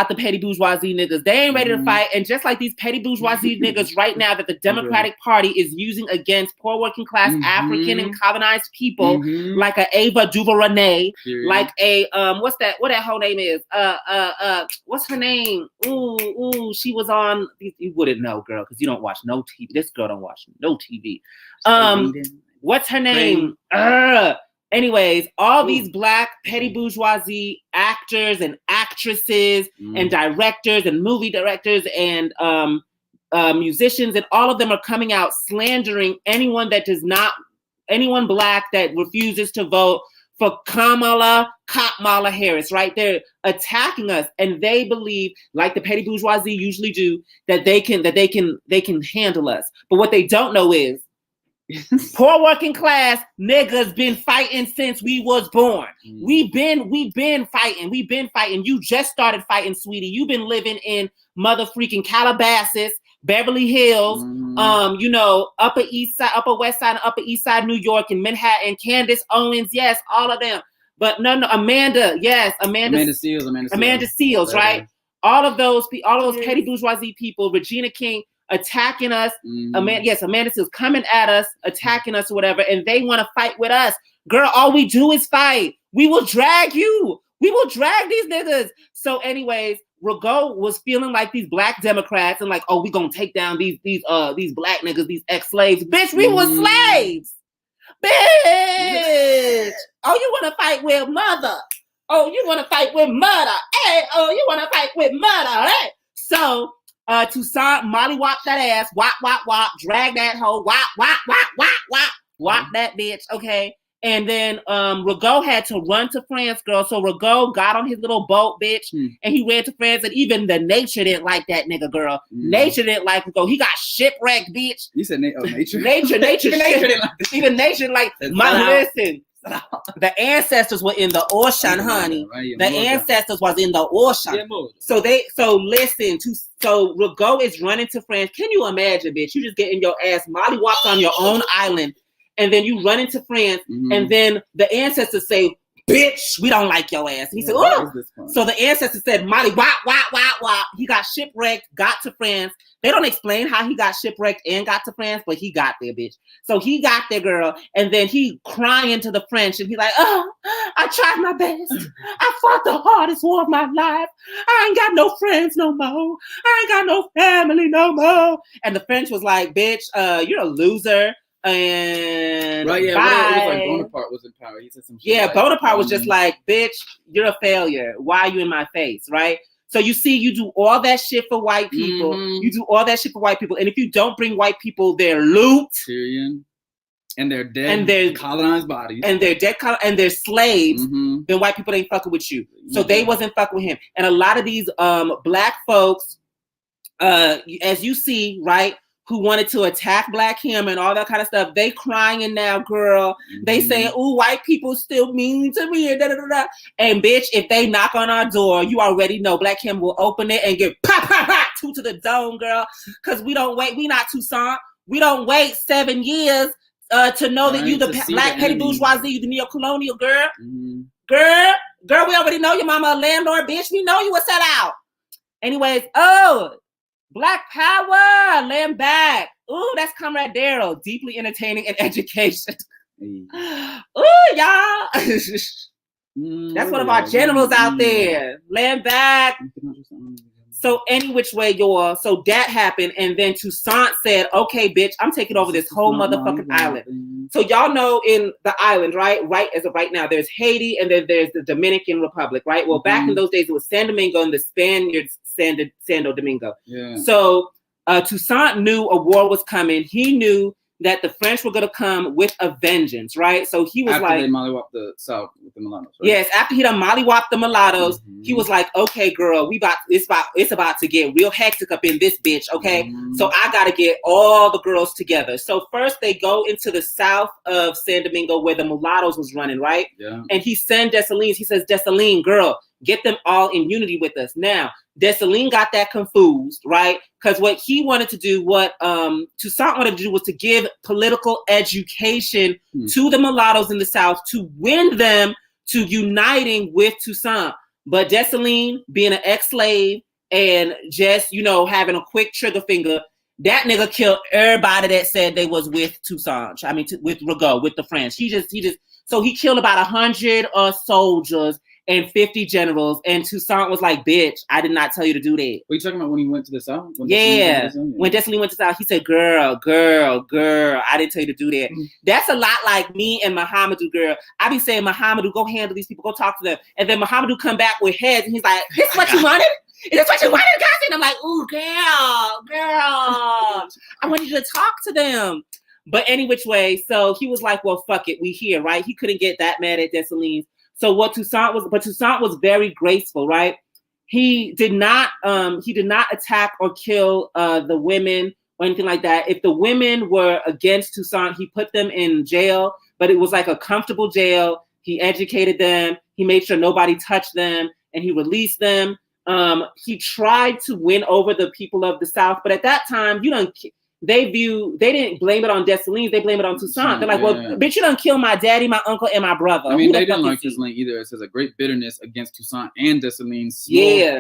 the petty bourgeoisie niggas, they ain't ready to fight. And just like these petty bourgeoisie niggas right now that the Democratic Party is using against poor working class African and colonized people, like a Ava DuVernay, like a what that whole name is? What's her name? Ooh, she was on. You wouldn't know, girl, because you don't watch no TV. This girl don't watch no TV. What's her name? Anyways, all these black petty bourgeoisie actors and actresses and directors and movie directors and musicians, and all of them are coming out slandering anyone black that refuses to vote for Kamala Harris, right? They're attacking us, and they believe, like the petty bourgeoisie usually do, that they can handle us. But what they don't know is poor working class niggas been fighting since we was born. We've been fighting. You just started fighting, sweetie. You've been living in mother freaking Calabasas, Beverly Hills, Upper East Side, Upper West Side, and Upper East Side, New York, and Manhattan. Candace Owens, yes, all of them. But no, Amanda Seals, right? All of those petty bourgeoisie people, Regina King, attacking us. Amanda Seals coming at us, attacking us or whatever, and they want to fight with us. Girl, all we do is fight. We will drag you. We will drag these niggas. So anyways, Rigaud was feeling like these black Democrats and like, oh, we gonna take down these black niggas, these ex-slaves. Bitch, we were slaves. Bitch. Oh, you want to fight with mother? Oh, you want to fight with murder? Hey, oh, you want to fight with murder? Hey. So Toussaint mollywop that ass, wop, drag that hoe, wop that bitch, okay? And then Rigaud had to run to France, girl. So Rigaud got on his little boat, bitch, and he ran to France. And even the nature didn't like that nigga, girl. Nature didn't like Rigaud. He got shipwrecked, bitch. You said nature? Nature didn't like this. Even nature like, listen. The ancestors were in the ocean, honey. The ancestors was in the ocean. So Rigaud is running to France. Can you imagine, bitch? You just getting your ass mollywopped on your own island, and then you run into France, and then the ancestors say, bitch, we don't like your ass. And he said, oh. So the ancestors said, Molly, wop. He got shipwrecked, got to France. They don't explain how he got shipwrecked and got to France, but he got there, bitch. So he got there, girl, and then he crying to the French, and he like, oh, I tried my best. I fought the hardest war of my life. I ain't got no friends no more. I ain't got no family no more. And the French was like, bitch, you're a loser. And right, yeah, it was like Bonaparte was in power. He said some shit. Yeah, like, Bonaparte was just like, bitch, you're a failure. Why are you in my face, right? So you see, you do all that shit for white people. You do all that shit for white people, and if you don't bring white people their loot, Syrian, and their dead, and their colonized bodies, and their dead and their slaves, then white people ain't fucking with you. So they wasn't fucking with him, and a lot of these black folks, as you see, right, who wanted to attack Black him and all that kind of stuff, they crying now, girl. They saying, ooh, white people still mean to me, and da-da-da-da. And bitch, if they knock on our door, you already know Black him will open it and give pop, two to the dome, girl. Because we don't wait, we not Toussaint. We don't wait 7 years to know that you the black petty bourgeoisie, you the neo-colonial girl. Girl, we already know your mama a landlord, bitch. We know you a sellout. Anyways, Black power, land back. Ooh, that's Comrade Darryl. Deeply entertaining and education. Ooh, y'all. That's one of our generals out there. Land back. So any which way, y'all. So that happened, and then Toussaint said, "Okay, bitch, I'm taking over this whole motherfucking island." So y'all know in the island, right? Right as of right now, there's Haiti, and then there's the Dominican Republic, right? Well, back in those days, it was San Domingo, and the Spaniards Santo Domingo. Yeah. So Toussaint knew a war was coming. He knew that the French were going to come with a vengeance, right? So he was after they mollywopped the South with the mulattoes, right? Yes, after he done mollywopped the mulattoes, he was like, okay, girl, it's about to get real hectic up in this bitch, okay? So I got to get all the girls together. So first they go into the south of San Domingo where the mulattoes was running, right? Yeah. And he sent Dessalines, he says, Dessalines, girl, get them all in unity with us. Now, Dessalines got that confused, right? Because what he wanted to do, what Toussaint wanted to do was to give political education to the mulattoes in the South to win them to uniting with Toussaint. But Dessalines, being an ex-slave and just, having a quick trigger finger, that nigga killed everybody that said they was with Toussaint. I mean, with Rigaud, with the French. So he killed about 100 soldiers and 50 generals, and Toussaint was like, bitch, I did not tell you to do that. What are you talking about when he went to the South? When Dessalines went to the South, he said, girl, I didn't tell you to do that. That's a lot like me and Muhammadu, girl. I be saying, Muhammadu, go handle these people, go talk to them. And then Muhammadu come back with heads, and he's like, this is what you wanted? Is this what you wanted, Gazi? And I'm like, ooh, girl, I want you to talk to them. But any which way, so he was like, well, fuck it, we here, right? He couldn't get that mad at Dessalines. So Toussaint was very graceful, right? He did not attack or kill the women or anything like that. If the women were against Toussaint, he put them in jail, but it was like a comfortable jail. He educated them. He made sure nobody touched them, and he released them. He tried to win over the people of the South, but at that time, they didn't blame it on Dessalines, they blame it on Toussaint. They're like, well, bitch, you done killed my daddy, my uncle, and my brother. I mean, they didn't like Dessalines either. It says a great bitterness against Toussaint and Dessalines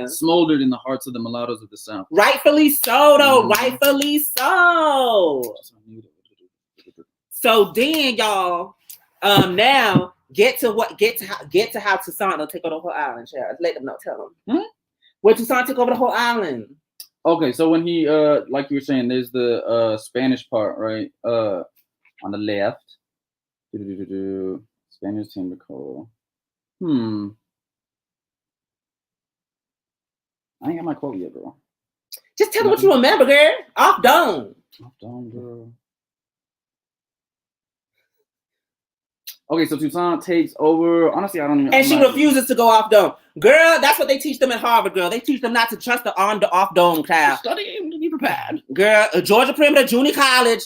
smoldered in the hearts of the mulattoes of the South. Rightfully so, though. Rightfully so. So then, y'all, now get to how Toussaint will take over the whole island. Shall let them know. Tell them. When Toussaint took over the whole island. Okay, so when he, like you were saying, there's the Spanish part, right? On the left. Spanish timber call. I ain't got my quote yet, girl. Just tell me what you remember, girl. Off dome, girl. Okay, so Toussaint takes over. Honestly, I don't even. And she refuses to go off dome. Girl, that's what they teach them at Harvard, girl. They teach them not to trust the off dome class. Study to be prepared. Girl, Georgia Perimeter Junior College.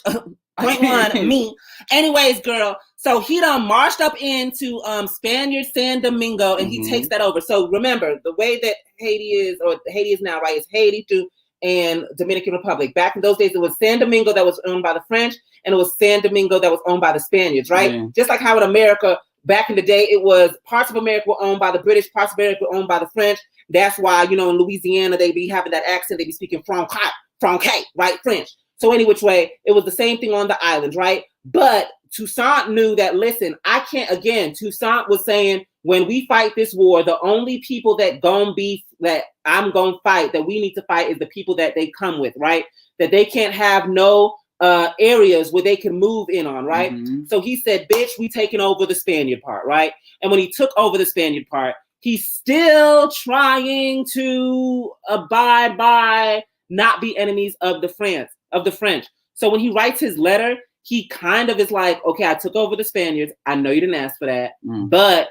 Point one, me. Anyways, girl. So he done marched up into Spaniard San Domingo, and he takes that over. So remember, the way that Haiti is now, right? It's Haiti and Dominican Republic. Back in those days, it was San Domingo that was owned by the French, and it was San Domingo that was owned by the Spaniards, right? Just like how in America, back in the day, it was parts of America were owned by the British, parts of America were owned by the French. That's why, in Louisiana, they be having that accent. They be speaking Francaise, right? French. So any which way, it was the same thing on the island, right? But Toussaint knew that, listen, Toussaint was saying, when we fight this war, the only people that I'm gonna fight, that we need to fight, is the people that they come with, right? That they can't have no areas where they can move in on, right? So he said, bitch, we taking over the Spaniard part, right? And when he took over the Spaniard part, he's still trying to abide by not be enemies of the French. So when he writes his letter, he kind of is like, okay, I took over the Spaniards. I know you didn't ask for that, but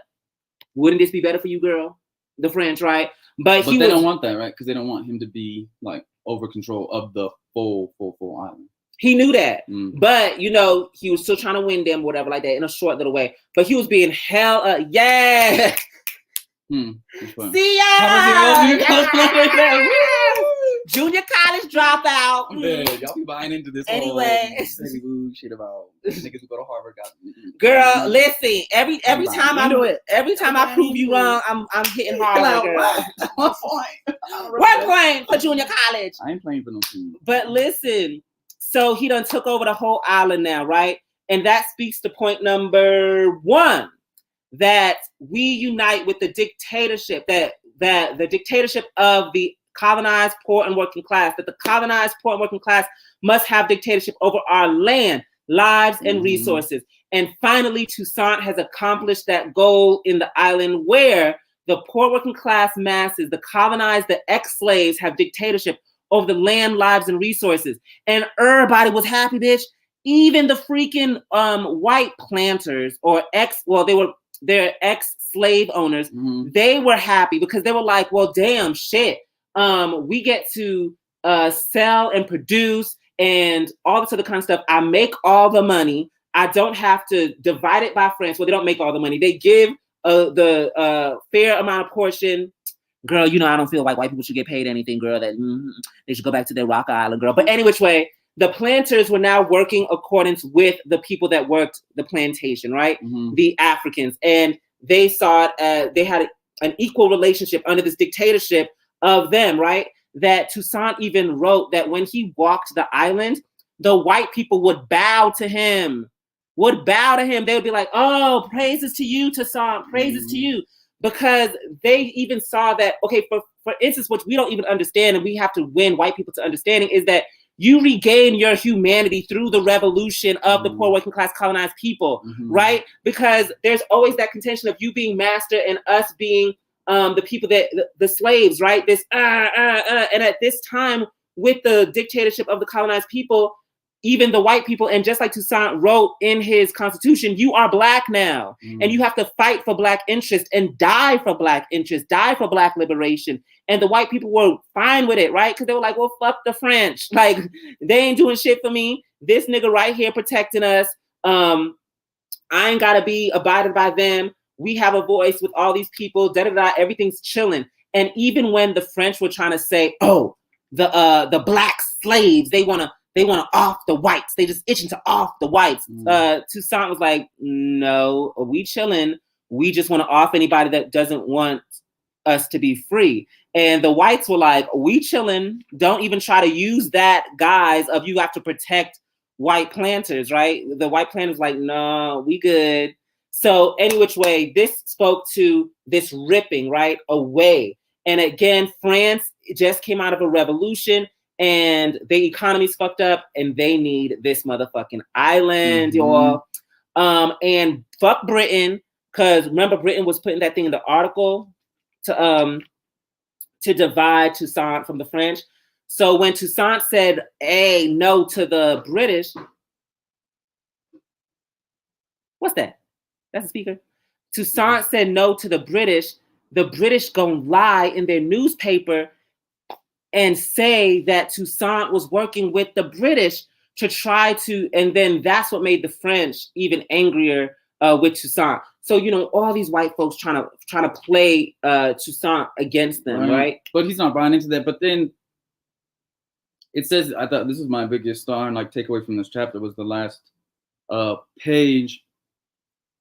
wouldn't this be better for you, girl? The French, right? But they don't want that, right? Because they don't want him to be like over control of the full island. He knew that, but he was still trying to win them, whatever, like that, in a short little way. But he was being hell, See ya! Junior college dropout. Y'all be buying into this anyway. Whole shit about niggas who go to Harvard. Girl, listen. Every time I prove you wrong, I'm hitting Harvard, girl. We're playing for junior college. I ain't playing for no team. But listen, so he done took over the whole island now, right? And that speaks to point number 1. that we unite with the dictatorship, that the dictatorship of the colonized poor and working class, that the colonized poor and working class must have dictatorship over our land, lives, and resources. And finally, Toussaint has accomplished that goal in the island where the poor working class masses, the colonized, the ex-slaves have dictatorship over the land, lives, and resources. And everybody was happy, bitch. Even the freaking white planters or they're ex-slave owners, they were happy because they were like, well, damn, shit. We get to sell and produce and all this other kind of stuff. I make all the money. I don't have to divide it by friends. Well, they don't make all the money. They give the fair amount of portion. Girl, you know, I don't feel like white people should get paid anything, girl. That they should go back to their Rock Island, girl. But any which way, the planters were now working accordance with the people that worked the plantation, right? The Africans. And they saw it as they had an equal relationship under this dictatorship of them, right? That Toussaint even wrote that when he walked the island, the white people would bow to him. They would be like, oh, praises to you, Toussaint, praises to you. Because they even saw that, okay, for instance, which we don't even understand, and we have to win white people to understanding, is that you regain your humanity through the revolution of the poor working class colonized people, right? Because there's always that contention of you being master and us being the people that the slaves, right? This and at this time with the dictatorship of the colonized people, even the white people, and just like Toussaint wrote in his constitution, you are black now, and you have to fight for black interest and die for black interest, die for black liberation. And the white people were fine with it, right? Because they were like, well, fuck the French. Like, they ain't doing shit for me. This nigga right here protecting us. I ain't got to be abided by them. We have a voice with all these people, da-da-da, everything's chilling. And even when the French were trying to say, oh, the black slaves, they want to off the whites. They just itching to off the whites. Toussaint was like, no, we chilling. We just want to off anybody that doesn't want us to be free. And the whites were like, we chilling. Don't even try to use that guise of you have to protect white planters, right? The white planters like, no, we good. So any which way, this spoke to this ripping, right, away. And again, France just came out of a revolution and the economy's fucked up and they need this motherfucking island, y'all. And fuck Britain, because remember Britain was putting that thing in the article to divide Toussaint from the French. So when Toussaint said, hey, no to the British, what's that? That's a speaker. Toussaint said no to the British gonna lie in their newspaper and say that Toussaint was working with the British to try to, and then that's what made the French even angrier with Toussaint. So, you know, all these white folks trying to play Toussaint against them, right? But he's not buying into that. But then it says, I thought this is my biggest star and like takeaway from this chapter was the last page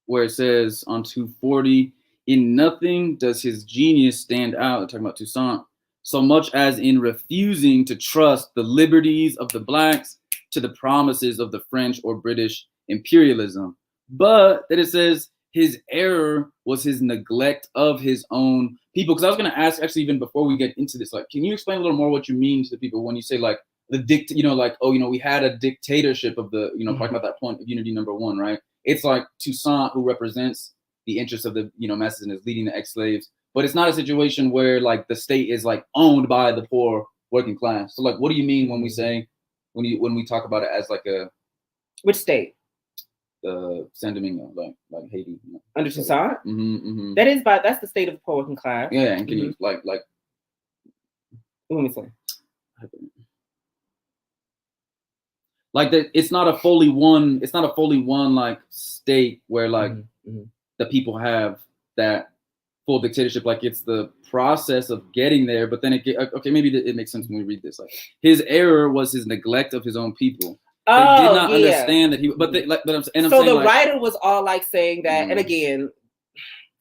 where it says on 240, in nothing does his genius stand out, talking about Toussaint, so much as in refusing to trust the liberties of the blacks to the promises of the French or British imperialism. But that it says his error was his neglect of his own people. Because I was going to ask, actually, even before we get into this, like, can you explain a little more what you mean to the people when you say, like, we had a dictatorship of the, talking about that point of unity number one, right? It's like Toussaint, who represents the interests of the, masses and is leading the ex-slaves. But it's not a situation where, like, the state is, like, owned by the poor working class. So, like, what do you mean when we say, when we talk about it as, like, a... Which state? San Domingo, like Haiti. Under Toussaint? That's the state of the poor working class. Yeah, and can you, like... Let me say. Like, it's not a fully one, like, state where, like, the people have that full dictatorship. Like, it's the process of getting there, but then maybe it makes sense when we read this. Like, his error was his neglect of his own people. They did not understand that he, but they, like, so the writer was all like saying that, and again,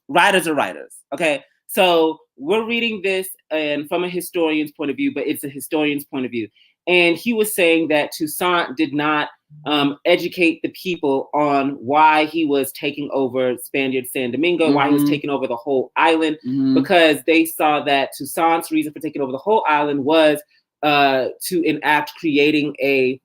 writers are writers. Okay, so we're reading this and from a historian's point of view, but it's a historian's point of view. And he was saying that Toussaint did not educate the people on why he was taking over Spaniard San Domingo, why he was taking over the whole island, because they saw that Toussaint's reason for taking over the whole island was to enact creating a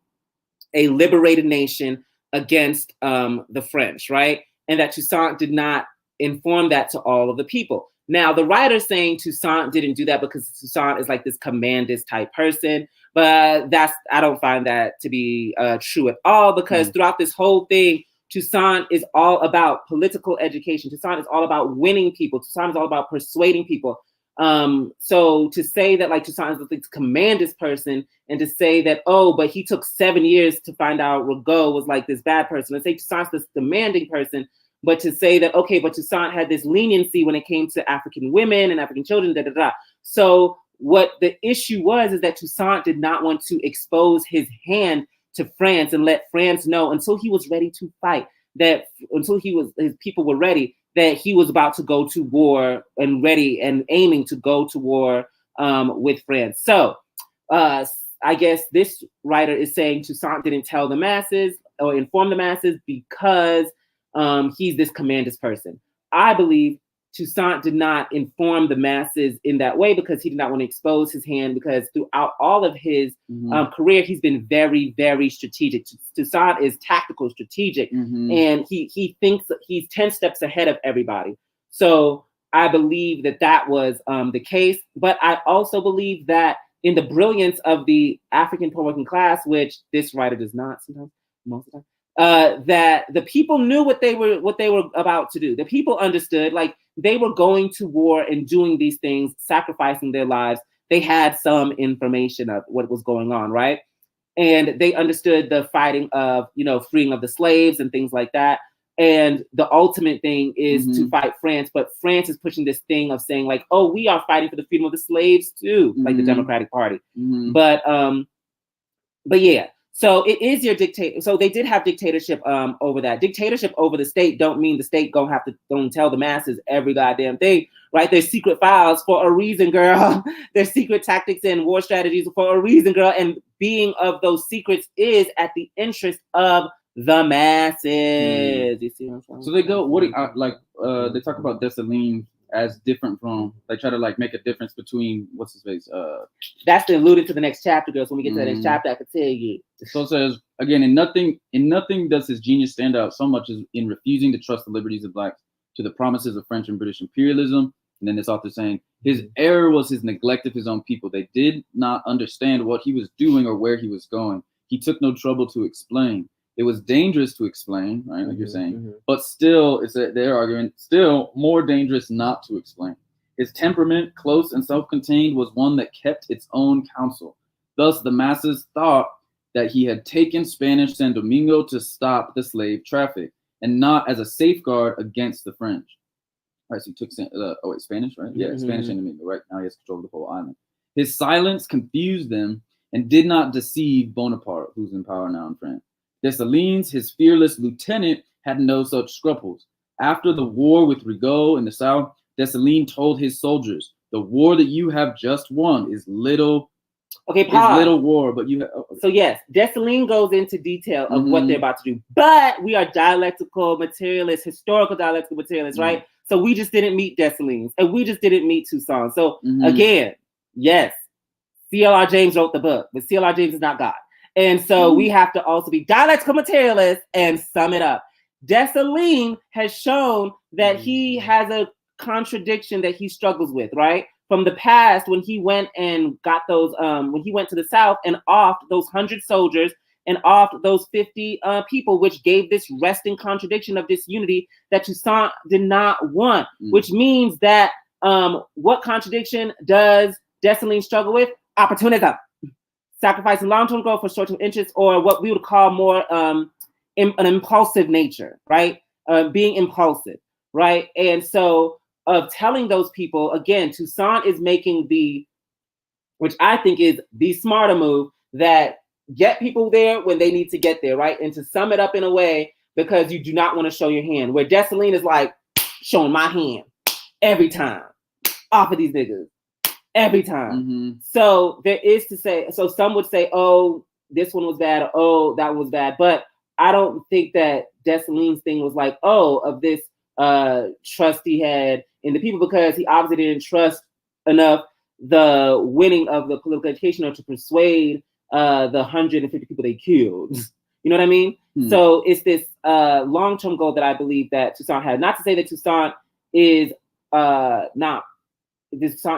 liberated nation against the French, right? And that Toussaint did not inform that to all of the people. Now, the writer's saying Toussaint didn't do that because Toussaint is like this commandist type person, but I don't find that to be true at all, because throughout this whole thing, Toussaint is all about political education. Toussaint is all about winning people. Toussaint is all about persuading people. So to say that like Toussaint is this commandist person, and to say that, oh, but he took 7 years to find out Rigaud was like this bad person, and say Toussaint's this demanding person, but to say that, okay, but Toussaint had this leniency when it came to African women and African children, da da da. So what the issue was is that Toussaint did not want to expose his hand to France and let France know until he was ready to fight, that until his people were ready, that he was about to go to war and ready and aiming to go to war with France. So I guess this writer is saying Toussaint didn't tell the masses or inform the masses because he's this commandist person. I believe Toussaint did not inform the masses in that way because he did not want to expose his hand, because throughout all of his career, he's been very, very strategic. Toussaint is tactical, strategic, and he thinks he's 10 steps ahead of everybody. So I believe that was the case. But I also believe that in the brilliance of the African poor working class, which this writer does not sometimes, most of the time, that the people knew what they were about to do. The people understood, like, they were going to war and doing these things, sacrificing their lives. They had some information of what was going on, right? And they understood the fighting of, freeing of the slaves and things like that. And the ultimate thing is to fight France. But France is pushing this thing of saying, like, oh, we are fighting for the freedom of the slaves too, like the Democratic Party. But yeah. So it is your dictator. So they did have dictatorship over that. Dictatorship over the state don't mean the state don't tell the masses every goddamn thing, right? There's secret files for a reason, girl. There's secret tactics and war strategies for a reason, girl. And being of those secrets is at the interest of the masses. You see what I'm saying? So they go, they talk about Dessalines as different from, they try to like make a difference between what's his face. That's alluded to the next chapter, girls. When we get to the next chapter, I can tell you. So it says again, in nothing does his genius stand out so much as in refusing to trust the liberties of blacks to the promises of French and British imperialism. And then this author saying his error was his neglect of his own people. They did not understand what he was doing or where he was going. He took no trouble to explain. It was dangerous to explain, right? Like you're saying, but still, they're arguing, still more dangerous not to explain. His temperament, close and self-contained, was one that kept its own counsel. Thus, the masses thought that he had taken Spanish San Domingo to stop the slave traffic, and not as a safeguard against the French. All right, so he took Spanish, right? Yeah, Spanish San Domingo, right? Now he has control of the whole island. His silence confused them and did not deceive Bonaparte, who's in power now in France. Dessalines, his fearless lieutenant, had no such scruples. After the war with Rigaud in the south, Dessalines told his soldiers, "The war that you have just won is little. Okay, pause. Is little war, but you." So yes, Dessalines goes into detail of what they're about to do, but we are dialectical materialists, historical dialectical materialists, right? So we just didn't meet Dessalines, and we just didn't meet Toussaint. So again, yes, C.L.R. James wrote the book, but C.L.R. James is not God. And so we have to also be dialectical materialists and sum it up. Dessalines has shown that he has a contradiction that he struggles with, right? From the past, when he went and got those, when he went to the south and offed those 100 soldiers and offed those 50 people, which gave this resting contradiction of disunity that Toussaint did not want, which means that what contradiction does Dessalines struggle with? Opportunism. Sacrificing long-term growth for short-term interests, or what we would call more an impulsive nature, right? Being impulsive, right? And so of telling those people, again, Toussaint is making which I think is the smarter move, that get people there when they need to get there, right? And to sum it up in a way, because you do not want to show your hand, where Dessalines is like, showing my hand every time, off of these niggas. every time. So there is to say, so some would say, oh, this one was bad, or oh, that was bad. But I don't think that Dessalines' thing was like, oh, of this trust he had in the people, because he obviously didn't trust enough the winning of the political education or to persuade the 150 people they killed. You know what I mean? So it's this long-term goal that I believe that Toussaint had. Not to say that Toussaint is Toussaint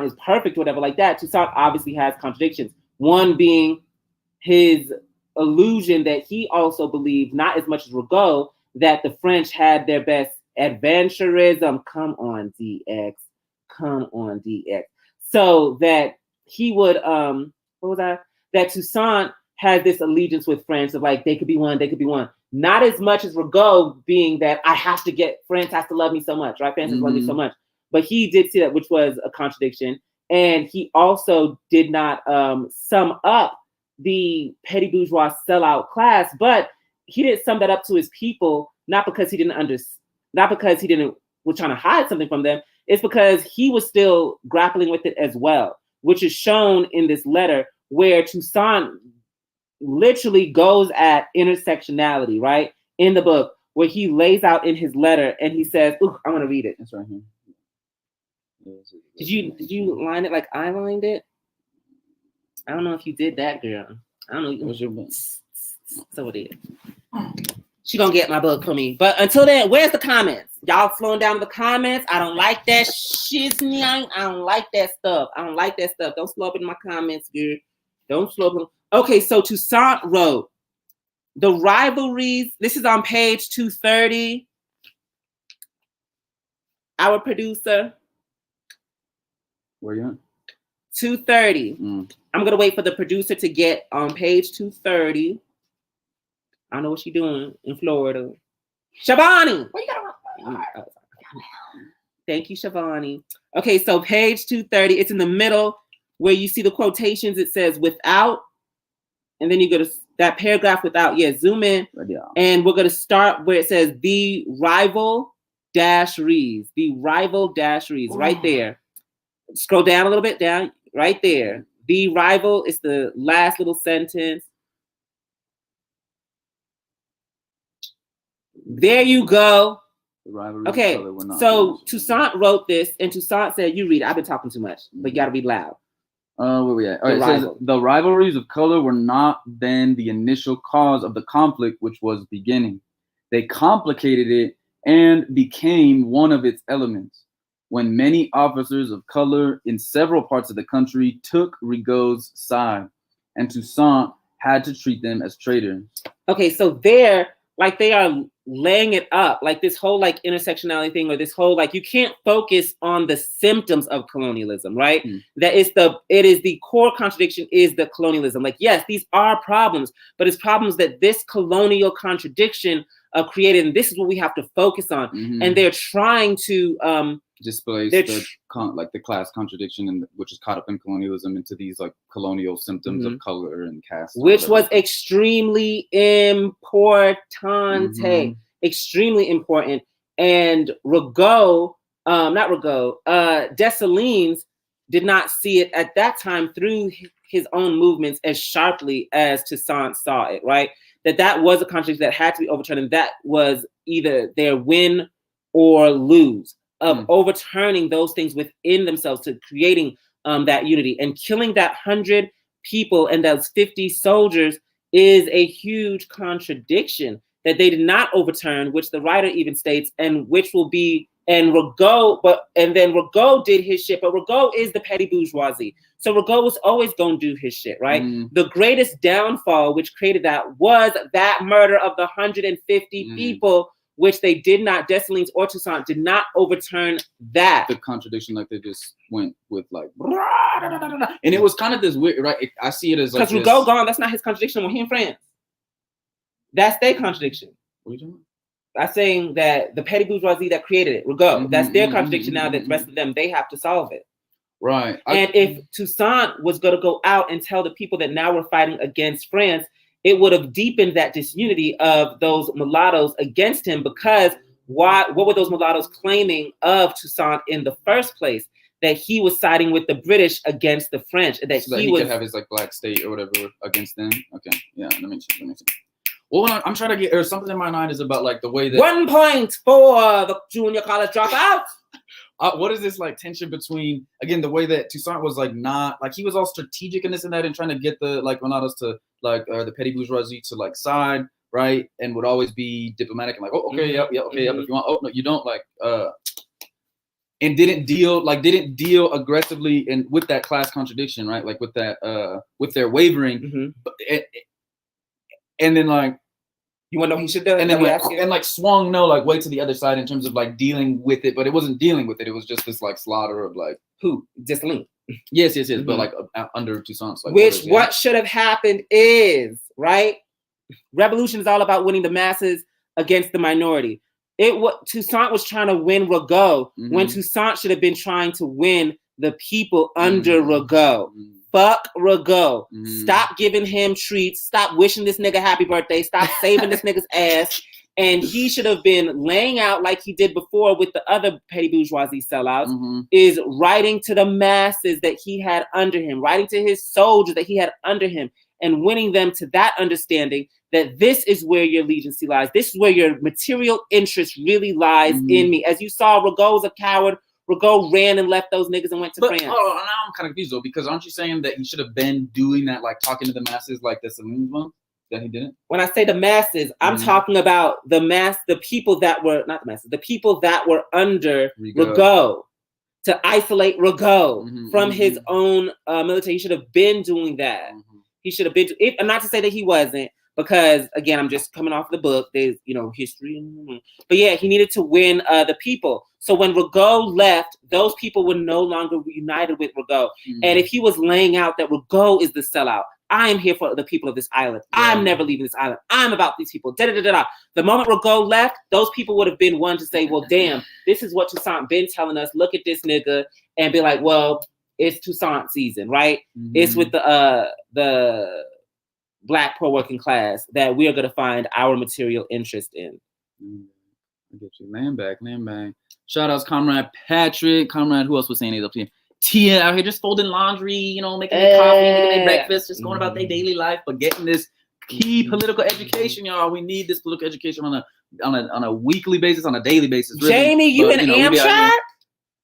is perfect or whatever like that. Toussaint obviously has contradictions. One being his illusion that he also believed, not as much as Rigaud, that the French had their best adventurism. Come on, DX. Come on, DX. So that he would, that Toussaint has this allegiance with France of like, they could be one, they could be one. Not as much as Rigaud being that I have to get, France has to love me so much, right? France has to love me so much. But he did see that, which was a contradiction. And he also did not sum up the petty bourgeois sellout class, but he didn't sum that up to his people, not because he didn't was trying to hide something from them. It's because he was still grappling with it as well, which is shown in this letter where Toussaint literally goes at intersectionality, right? In the book, where he lays out in his letter and he says, ooh, I want to read it. It's right here. Did you line it like I lined it? I don't know if you did that, girl. I don't know. What's your book? So it is. She gonna get my book for me. But until then, where's the comments? Y'all flowing down the comments. I don't like that shit. I don't like that stuff. I don't like that stuff. Don't slow up in my comments, girl. Don't slow up. Okay, so Toussaint wrote the rivalries. This is on page 230. Our producer. Where you at? 230. I'm gonna wait for the producer to get on page 230. I don't know what she's doing in Florida. Shavani! What you got? Thank you, Shavani. Okay, so page 230. It's in the middle where you see the quotations. It says without, and then you go to that paragraph without. Yeah, zoom in. And we're gonna start where it says the rival dash reads. The rival dash reads right there. Scroll down a little bit, down right there. The rival is the last little sentence. There you go. Okay, so Toussaint wrote this, and Toussaint said, you read it. I've been talking too much, but you got to read loud. Where we at? All right, it says, the rivalries of color were not then the initial cause of the conflict which was beginning. They complicated it and became one of its elements. When many officers of color in several parts of the country took Rigaud's side, and Toussaint had to treat them as traitors. Okay, so they are laying it up, like this whole like intersectionality thing, or this whole like you can't focus on the symptoms of colonialism, right? That it is the core contradiction is the colonialism. Like, yes, these are problems, but it's problems that this colonial contradiction created, and this is what we have to focus on. And they're trying to displace the class contradiction, which is caught up in colonialism, into these like colonial symptoms of color and caste, which was extremely important, extremely important. And Dessalines did not see it at that time through his own movements as sharply as Toussaint saw it, right? That was a contradiction that had to be overturned, and that was either their win or lose of overturning those things within themselves to creating that unity. And killing that 100 people and those 50 soldiers is a huge contradiction that they did not overturn, which the writer even states, and which will be, and Rigaud did his shit, but Rigaud is the petty bourgeoisie. So Rigaud was always going to do his shit, right? The greatest downfall, which created that, was that murder of the 150 people, which they did not, Dessalines or Toussaint did not overturn that. The contradiction, like they just went with like, and it was kind of this weird, right? I see it as like, because Rigaud gone, that's not his contradiction when he in France. That's their contradiction. What are you talking about? I'm saying that the petty bourgeoisie that created it, Rigaud, that's their contradiction now that the rest of them, they have to solve it. Right. And if Toussaint was going to go out and tell the people that now we're fighting against France, it would have deepened that disunity of those mulattoes against him, because what were those mulattoes claiming of Toussaint in the first place? that he was siding with the British against the French. That so he could have his like black state or whatever against them. Okay, yeah, let me see. Well, I'm trying to get, or something in my mind is about like the way that 1 point for the junior college dropout. What is this like tension between, again, the way that Toussaint was like not like he was all strategic in this and that and trying to get the like Renatos to like the petty bourgeoisie to like side, right, and would always be diplomatic and like, oh, okay, yep, if you want, oh no, you don't, like and didn't deal aggressively and with that class contradiction, right, like with that with their wavering, and then like. You want to know he should do? And then like swung way to the other side in terms of like dealing with it, but it wasn't dealing with it. It was just this like slaughter of like who? Discipline. Yes. But like under Toussaint's like. What should have happened is, right? Revolution is all about winning the masses against the minority. Toussaint was trying to win Rigaud when Toussaint should have been trying to win the people under Rigaud. Fuck Rigaud. Stop giving him treats. Stop wishing this nigga happy birthday. Stop saving this nigga's ass. And he should have been laying out like he did before with the other petty bourgeoisie sellouts, is writing to the masses that he had under him, writing to his soldiers that he had under him, and winning them to that understanding that this is where your allegiance lies. This is where your material interest really lies in me. As you saw, Rigaud's a coward. Rigaud ran and left those niggas and went to France. Oh, now I'm kind of confused though, because aren't you saying that he should have been doing that, like talking to the masses like the Saloons one? That he didn't? When I say the masses, I'm talking about the people that were, not the masses, the people that were under Rigaud. To isolate Rigaud from his own military. He should have been doing that. He should have been, and not to say that he wasn't, because again, I'm just coming off the book. There's, history. But yeah, he needed to win the people. So when Rigaud left, those people were no longer united with Rigaud. And if he was laying out that Rigaud is the sellout, I am here for the people of this island. I'm never leaving this island. I'm about these people. The moment Rigaud left, those people would have been one to say, well, damn, this is what Toussaint been telling us. Look at this nigga. And be like, well, it's Toussaint season, right? It's with the Black poor working class that we are going to find our material interest in. I get you. Land back. Shout outs, Comrade Patrick. Comrade, who else was saying he's up here? Tia out here just folding laundry, making their coffee, making their breakfast, just going about their daily life, but getting this key political education, y'all. We need this political education on a weekly basis, on a daily basis. Really. Jamie, you in Amshire?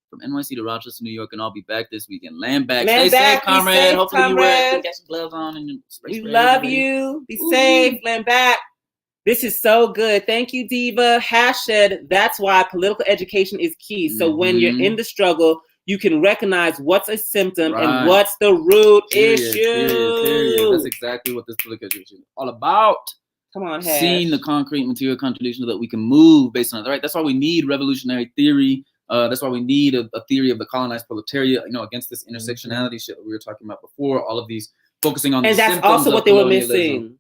From NYC to Rochester, New York, and I'll be back this weekend. Land back. Stay safe, comrade. Hopefully you got some gloves on and spray. We love you. Be safe. Land back. This is so good. Thank you, Diva. Hashed, that's why political education is key. So when you're in the struggle, you can recognize what's a symptom and what's the root issue. Period. That's exactly what this political education is all about. Come on, Hash. Seeing the concrete material contradiction so that we can move based on it. Right? That's why we need revolutionary theory. That's why we need a theory of the colonized proletariat, against this intersectionality shit that we were talking about before. All of these focusing on, and that's also what they were missing.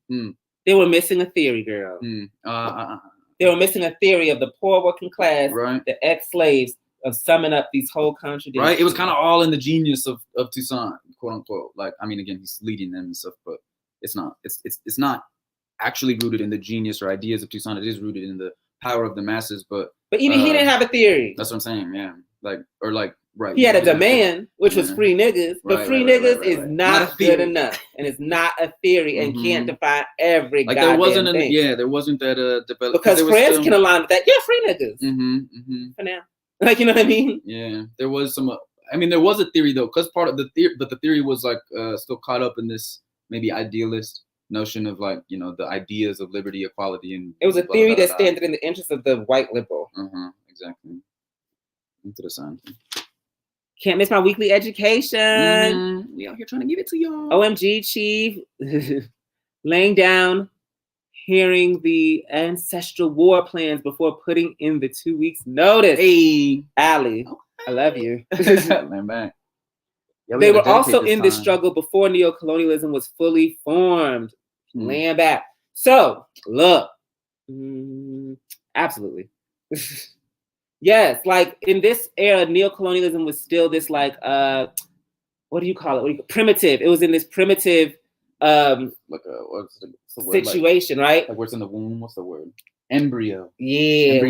They were missing a theory, girl. They were missing a theory of the poor working class, the ex-slaves, of summing up these whole contradictions. Right. It was kind of all in the genius of Toussaint, quote unquote. Like, I mean, again, he's leading them and stuff, but it's not. It's not actually rooted in the genius or ideas of Toussaint. It is rooted in the power of the masses, but even he didn't have a theory. That's what I'm saying. Yeah, right. He had a demand, which was free niggas, but free niggas is not good enough, and it's not a theory, and can't define every goddamn there wasn't thing. There wasn't that because France can align with that. Yeah, free niggas. For now, like, you know what I mean? Yeah, there was some. I mean, there was a theory though, because part of the theory, but the theory was like still caught up in this maybe idealist notion of like, the ideas of liberty, equality, and it was a theory that stands in the interest of the white liberal. Exactly. Into the sun. Can't miss my weekly education. We out here trying to give it to y'all. OMG, Chief. Laying down, hearing the ancestral war plans before putting in the 2 weeks notice. Hey, Allie, I love you. Man back. Yeah, they were also in this struggle before neocolonialism was fully formed. Laying back. So, look. Absolutely. Yes, like in this era, neocolonialism was still this like what do you call it? Primitive. It was in this primitive what's the word? Situation, right? Like what's in the womb? What's the word? Embryo. Yeah.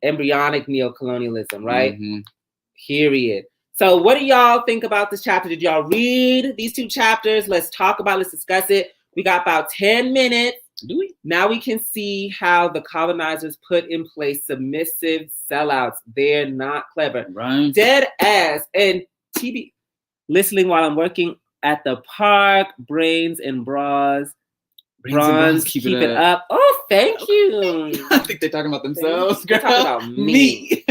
Embryonic neocolonialism, right? period. So what do y'all think about this chapter? Did y'all read these 2 chapters? Let's talk about it. Let's discuss it. We got about 10 minutes. Do we? Now we can see how the colonizers put in place submissive sellouts. They're not clever. Right. Dead ass. And TB, listening while I'm working at the park, brains and bras. Bronze, keep it up. Oh, thank you. I think they're talking about themselves. They're talking about me.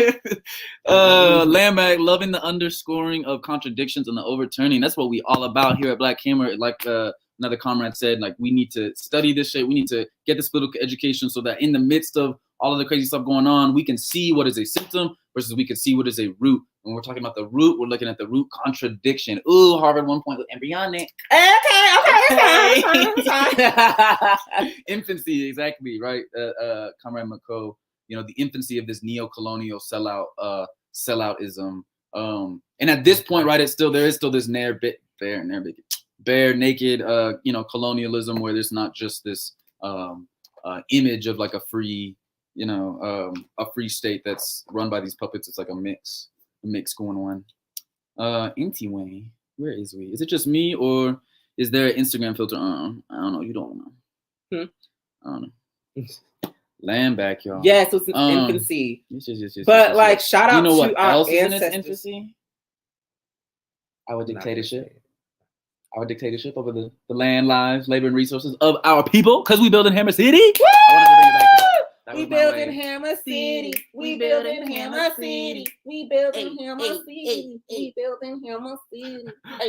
Landback, loving the underscoring of contradictions and the overturning. That's what we all about here at Black Hammer. Like another comrade said, like, we need to study this shit. We need to get this political education so that in the midst of all of the crazy stuff going on, we can see what is a symptom versus we can see what is a root. When we're talking about the root, we're looking at the root contradiction. Ooh, Harvard 1 point with embryonic. Okay. Infancy, exactly, right? Comrade McCoe, you know, the infancy of this neo-colonial selloutism. And at this point, right, there is still this bare naked, you know, colonialism where there's not just this image of like a free, you know, a free state that's run by these puppets. It's like a mix going on. Anyway, where is we? Is it just me or is there an Instagram filter on? I don't know. You don't know. I don't know. Land back, y'all. Yes, it's infancy. Yes. But like, shout out to our else ancestors. Is in its infancy? Our dictatorship. Our dictatorship over the land, lives, labor, and resources of our people, because we build in Hammer City. Woo! We build in Hammer City. We build in Hammer City. We build in Hammer City. We build in Hammer City.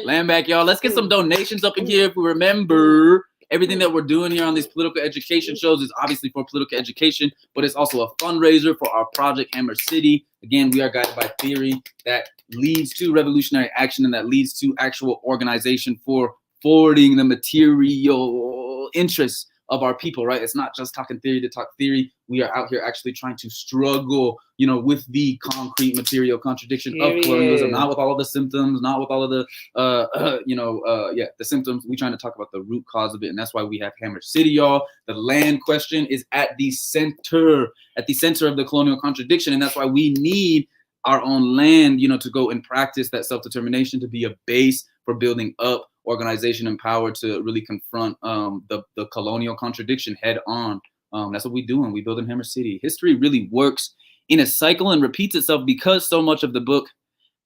Land back, y'all. Let's get some donations up in here. If we remember, everything that we're doing here on these political education shows is obviously for political education, but it's also a fundraiser for our project Hammer City. Again, we are guided by theory that leads to revolutionary action and that leads to actual organization for forwarding the material interests of our people, right? It's not just talking theory to talk theory. We are out here actually trying to struggle, you know, with the concrete material contradiction of colonialism, not with all of the symptoms, not with all of the, the symptoms. We're trying to talk about the root cause of it. And that's why we have Hammer City, y'all. The land question is at the center of the colonial contradiction. And that's why we need our own land, you know, to go and practice that self-determination, to be a base for building up organization and power to really confront the colonial contradiction head on. That's what we're doing. We build in Hammer City. History really works in a cycle and repeats itself because so much of the book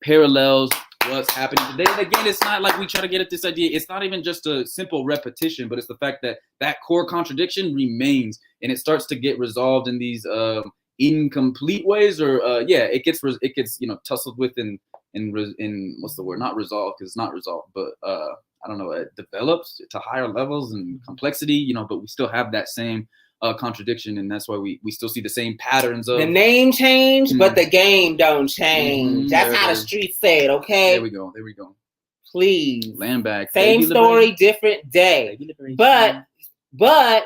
parallels what's happening today. And again, it's not like we try to get at this idea. It's not even just a simple repetition, but it's the fact that that core contradiction remains and it starts to get resolved in these incomplete ways, or it gets you know, tussled with in what's the word? Not resolved, because it's not resolved, but I don't know, it develops to higher levels and complexity, you know, but we still have that same contradiction, and that's why we still see the same patterns of the name change, but the game don't change. That's how the streets say it, okay? There we go. Please. Land back. Same story, different day. But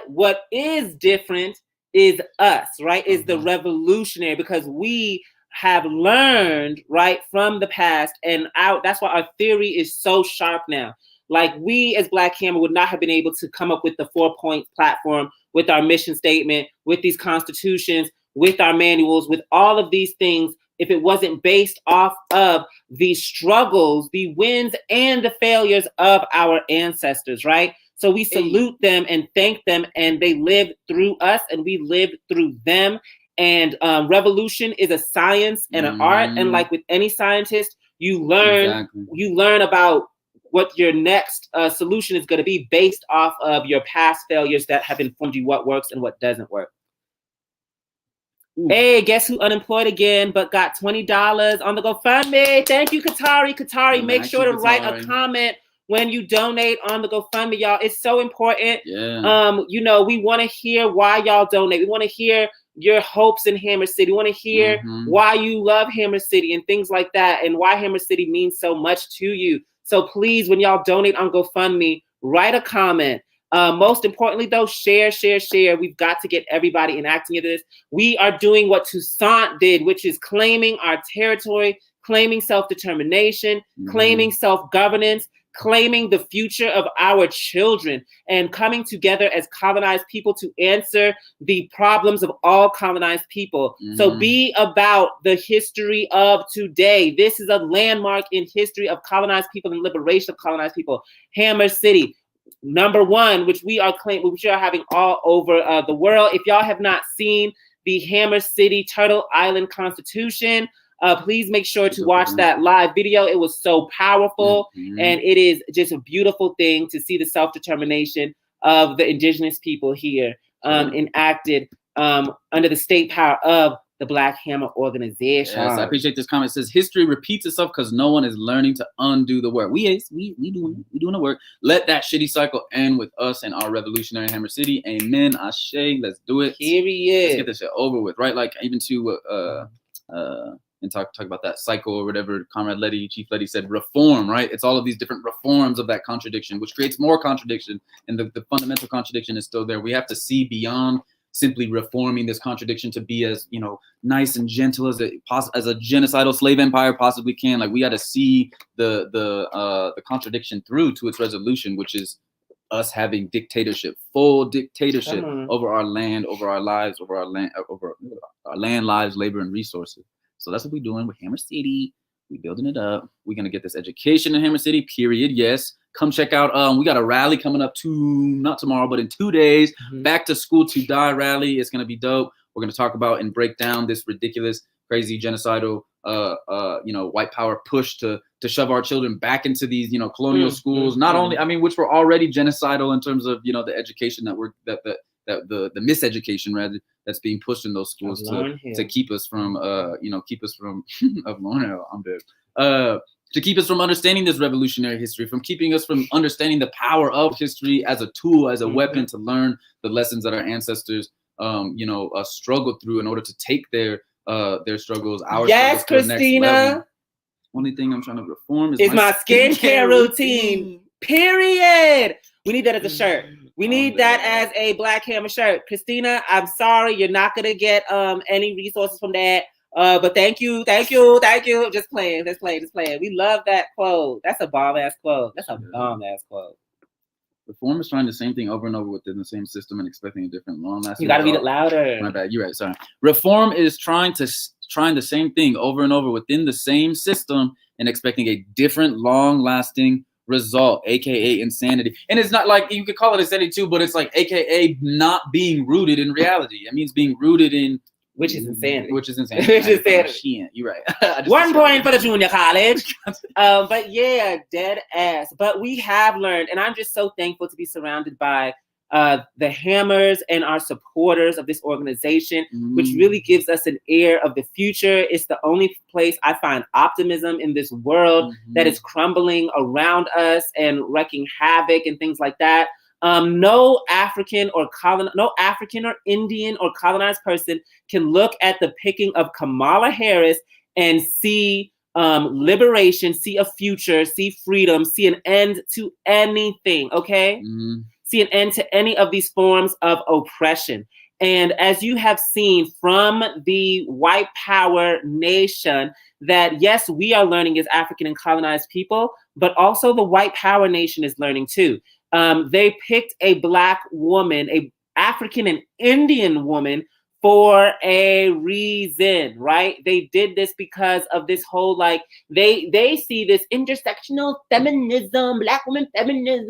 what is different is us, right? Is the revolutionary, because we have learned, right, from the past, and that's why our theory is so sharp now. Like, we as Black Hammer would not have been able to come up with the 4-point platform, with our mission statement, with these constitutions, with our manuals, with all of these things, if it wasn't based off of the struggles, the wins, and the failures of our ancestors, right? So we salute them and thank them, and they lived through us and we lived through them. And revolution is a science and an art. And like with any scientist, you learn about what your next solution is going to be based off of your past failures that have informed you what works and what doesn't work. Ooh. Hey, guess who unemployed again but got $20 on the GoFundMe? Thank you, Katari. Make sure to write a comment when you donate on the GoFundMe, y'all. It's so important. Yeah. You know, we want to hear why y'all donate. We want to hear your hopes in Hammer City. We want to hear why you love Hammer City and things like that, and why Hammer City means so much to you. So please, when y'all donate on GoFundMe, write a comment. Most importantly, though, share. We've got to get everybody enacting into this. We are doing what Toussaint did, which is claiming our territory, claiming self-determination, claiming self-governance, claiming the future of our children and coming together as colonized people to answer the problems of all colonized people. So be about the history of today. This is a landmark in history of colonized people and liberation of colonized people. Hammer City, number one, which we are having all over the world. If y'all have not seen the Hammer City Turtle Island Constitution, please make sure to watch that live video. It was so powerful, and it is just a beautiful thing to see the self-determination of the indigenous people here enacted under the state power of the Black Hammer organization. Yes, I appreciate this comment. It says history repeats itself because no one is learning to undo the work. We doing the work. Let that shitty cycle end with us and our revolutionary Hammer City. Amen. Ashe. Let's do it. Period. Let's get this shit over with, right? Like even to and talk about that cycle or whatever Comrade Letty, Chief Letty said, reform, right? It's all of these different reforms of that contradiction, which creates more contradiction, and the fundamental contradiction is still there. We have to see beyond simply reforming this contradiction to be as, you know, nice and gentle as a genocidal slave empire possibly can. Like we got to see the contradiction through to its resolution, which is us having dictatorship, full dictatorship over our land, over our lives, over our land, lives, labor, and resources. So that's what we're doing with Hammer City. We're building it up. We're going to get this education in Hammer City, period. Yes. Come check out. We got a rally coming up not tomorrow, but in 2 days. Back to School to Die rally. It's going to be dope. We're going to talk about and break down this ridiculous, crazy, genocidal, white power push to shove our children back into these, colonial schools. Not only, which were already genocidal in terms of, the education the miseducation rather that's being pushed in those schools to keep us from to keep us from understanding this revolutionary history, from keeping us from understanding the power of history as a tool, as a weapon to learn the lessons that our ancestors struggled through in order to take their struggles, our yes, struggles, Christina. Only thing I'm trying to reform is my skincare routine. Period. We need that as a shirt. We need that as a Black Hammer shirt. Christina, I'm sorry, you're not gonna get any resources from that. But thank you. Just playing. We love that quote. That's a bomb-ass quote. Reform is trying the same thing over and over within the same system and expecting a different long-lasting. You gotta read it louder. My bad. You're right. Sorry. Reform is trying the same thing over and over within the same system and expecting a different long-lasting result, aka insanity. And it's not like you could call it insanity too, but it's like aka not being rooted in reality. It means being rooted in which is insanity. You're right. 1 point for the junior college. But yeah, dead ass. But we have learned, and I'm just so thankful to be surrounded by the Hammers and our supporters of this organization, which really gives us an air of the future. It's the only place I find optimism in this world that is crumbling around us and wreaking havoc and things like that. No African or Indian or colonized person can look at the picking of Kamala Harris and see liberation, see a future, see freedom, see an end to anything, okay? See an end to any of these forms of oppression. And as you have seen from the white power nation, that yes, we are learning as African and colonized people, but also the white power nation is learning too. They picked a Black woman, a African and Indian woman, for a reason, right? They did this because of this whole, like, they see this intersectional feminism, Black woman feminism,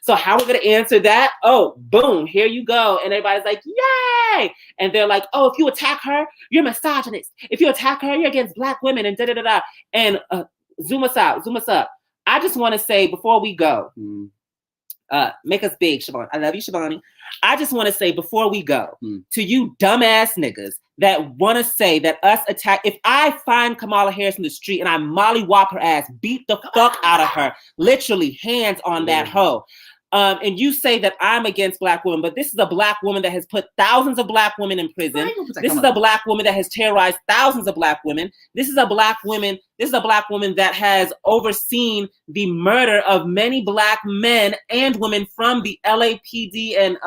so how we're gonna answer that? Oh, boom, here you go. And everybody's like, yay! And they're like, oh, if you attack her, you're misogynist. If you attack her, you're against Black women, and da-da-da-da. And zoom us up. I just wanna say, before we go, make us big, Siobhan. I love you, Siobhan. I just want to say before we go to you dumbass niggas that want to say that us attack. If I find Kamala Harris in the street and I mollywop her ass, beat the fuck out of her, literally hands on that hoe. And you say that I'm against Black women, but this is a Black woman that has put thousands of Black women in prison. This is a Black woman that has terrorized thousands of Black women. This is a Black woman that has overseen the murder of many Black men and women from the LAPD and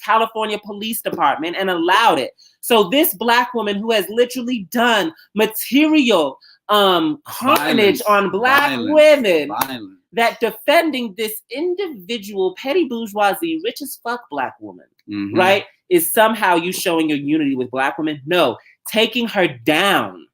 California Police Department and allowed it. So this Black woman who has literally done material carnage on Black women. that defending this individual petty bourgeoisie, rich as fuck black woman, right, is somehow you showing your unity with black women. No, taking her down,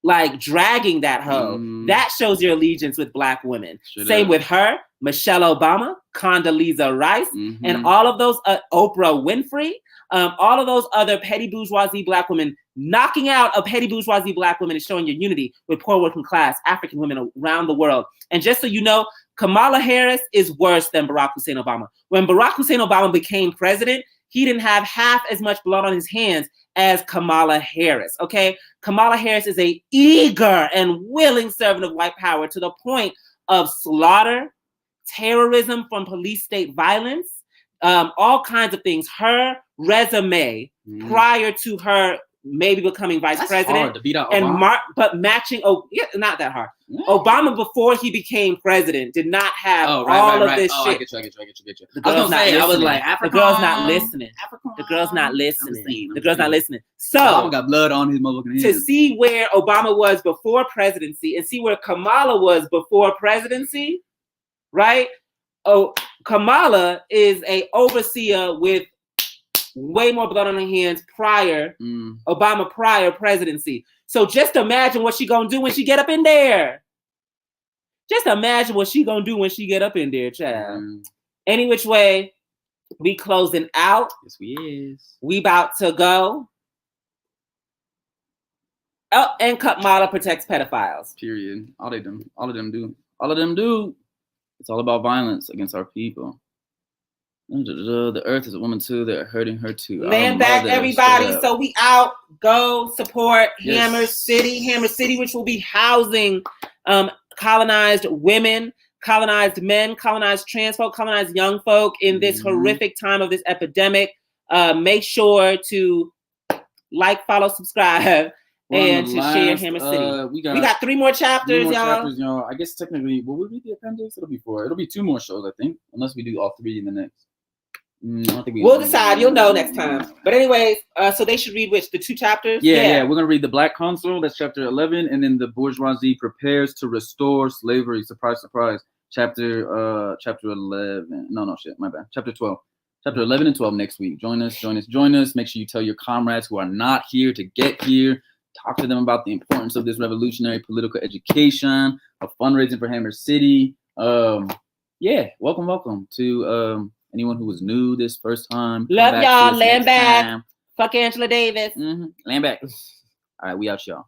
like dragging that hoe, that shows your allegiance with black women. Same with her, Michelle Obama, Condoleezza Rice, and all of those, Oprah Winfrey, all of those other petty bourgeoisie black women. Knocking out a petty bourgeoisie black woman is showing your unity with poor working class African women around the world. And just so you know, Kamala Harris is worse than Barack Hussein Obama. When Barack Hussein Obama became president, he didn't have half as much blood on his hands as Kamala Harris, okay? Kamala Harris is an eager and willing servant of white power to the point of slaughter, terrorism from police state violence, all kinds of things. Her resume prior to her maybe becoming vice president, hard to beat out Obama. And but matching, not that hard. Yeah. Obama, before he became president, did not have all of this shit. I get you. The girl's not listening. I was like, the girl's not listening. The girl's not listening. The girl's not listening. So Obama got blood on his motherfucking hands. To see where Obama was before presidency and see where Kamala was before presidency, right? Oh, Kamala is a overseer with way more blood on her hands prior, Obama prior presidency. So just imagine what she gonna do when she get up in there. Just imagine what she gonna do when she get up in there, child. Any which way, we closing out. Yes, we is. We about to go. Oh, and Kamala protects pedophiles. Period. All of them do. It's all about violence against our people. The earth is a woman too. They're hurting her too. Land back, everybody. So we out. Go support Hammer City. Hammer City, which will be housing colonized women, colonized men, colonized trans folk, colonized young folk in this horrific time of this epidemic. Make sure to like, follow, subscribe, and to share Hammer City. We got 3 more chapters, y'all. I guess technically, will we read the appendix? It'll be 4. It'll be 2 more shows, I think, unless we do all 3 in the next. I don't think we'll decide. You'll know next time. But anyways, so they should read which? The 2 chapters? Yeah. We're going to read The Black Consul. That's chapter 11. And then The Bourgeoisie Prepares to Restore Slavery. Surprise, surprise. Chapter 11. No, shit. My bad. Chapter 12. Chapter 11 and 12 next week. Join us. Make sure you tell your comrades who are not here to get here. Talk to them about the importance of this revolutionary political education, of fundraising for Hammer City. Welcome to anyone who was new this first time. Love y'all. Land back. Time. Fuck Angela Davis. Land back. All right, we out, y'all.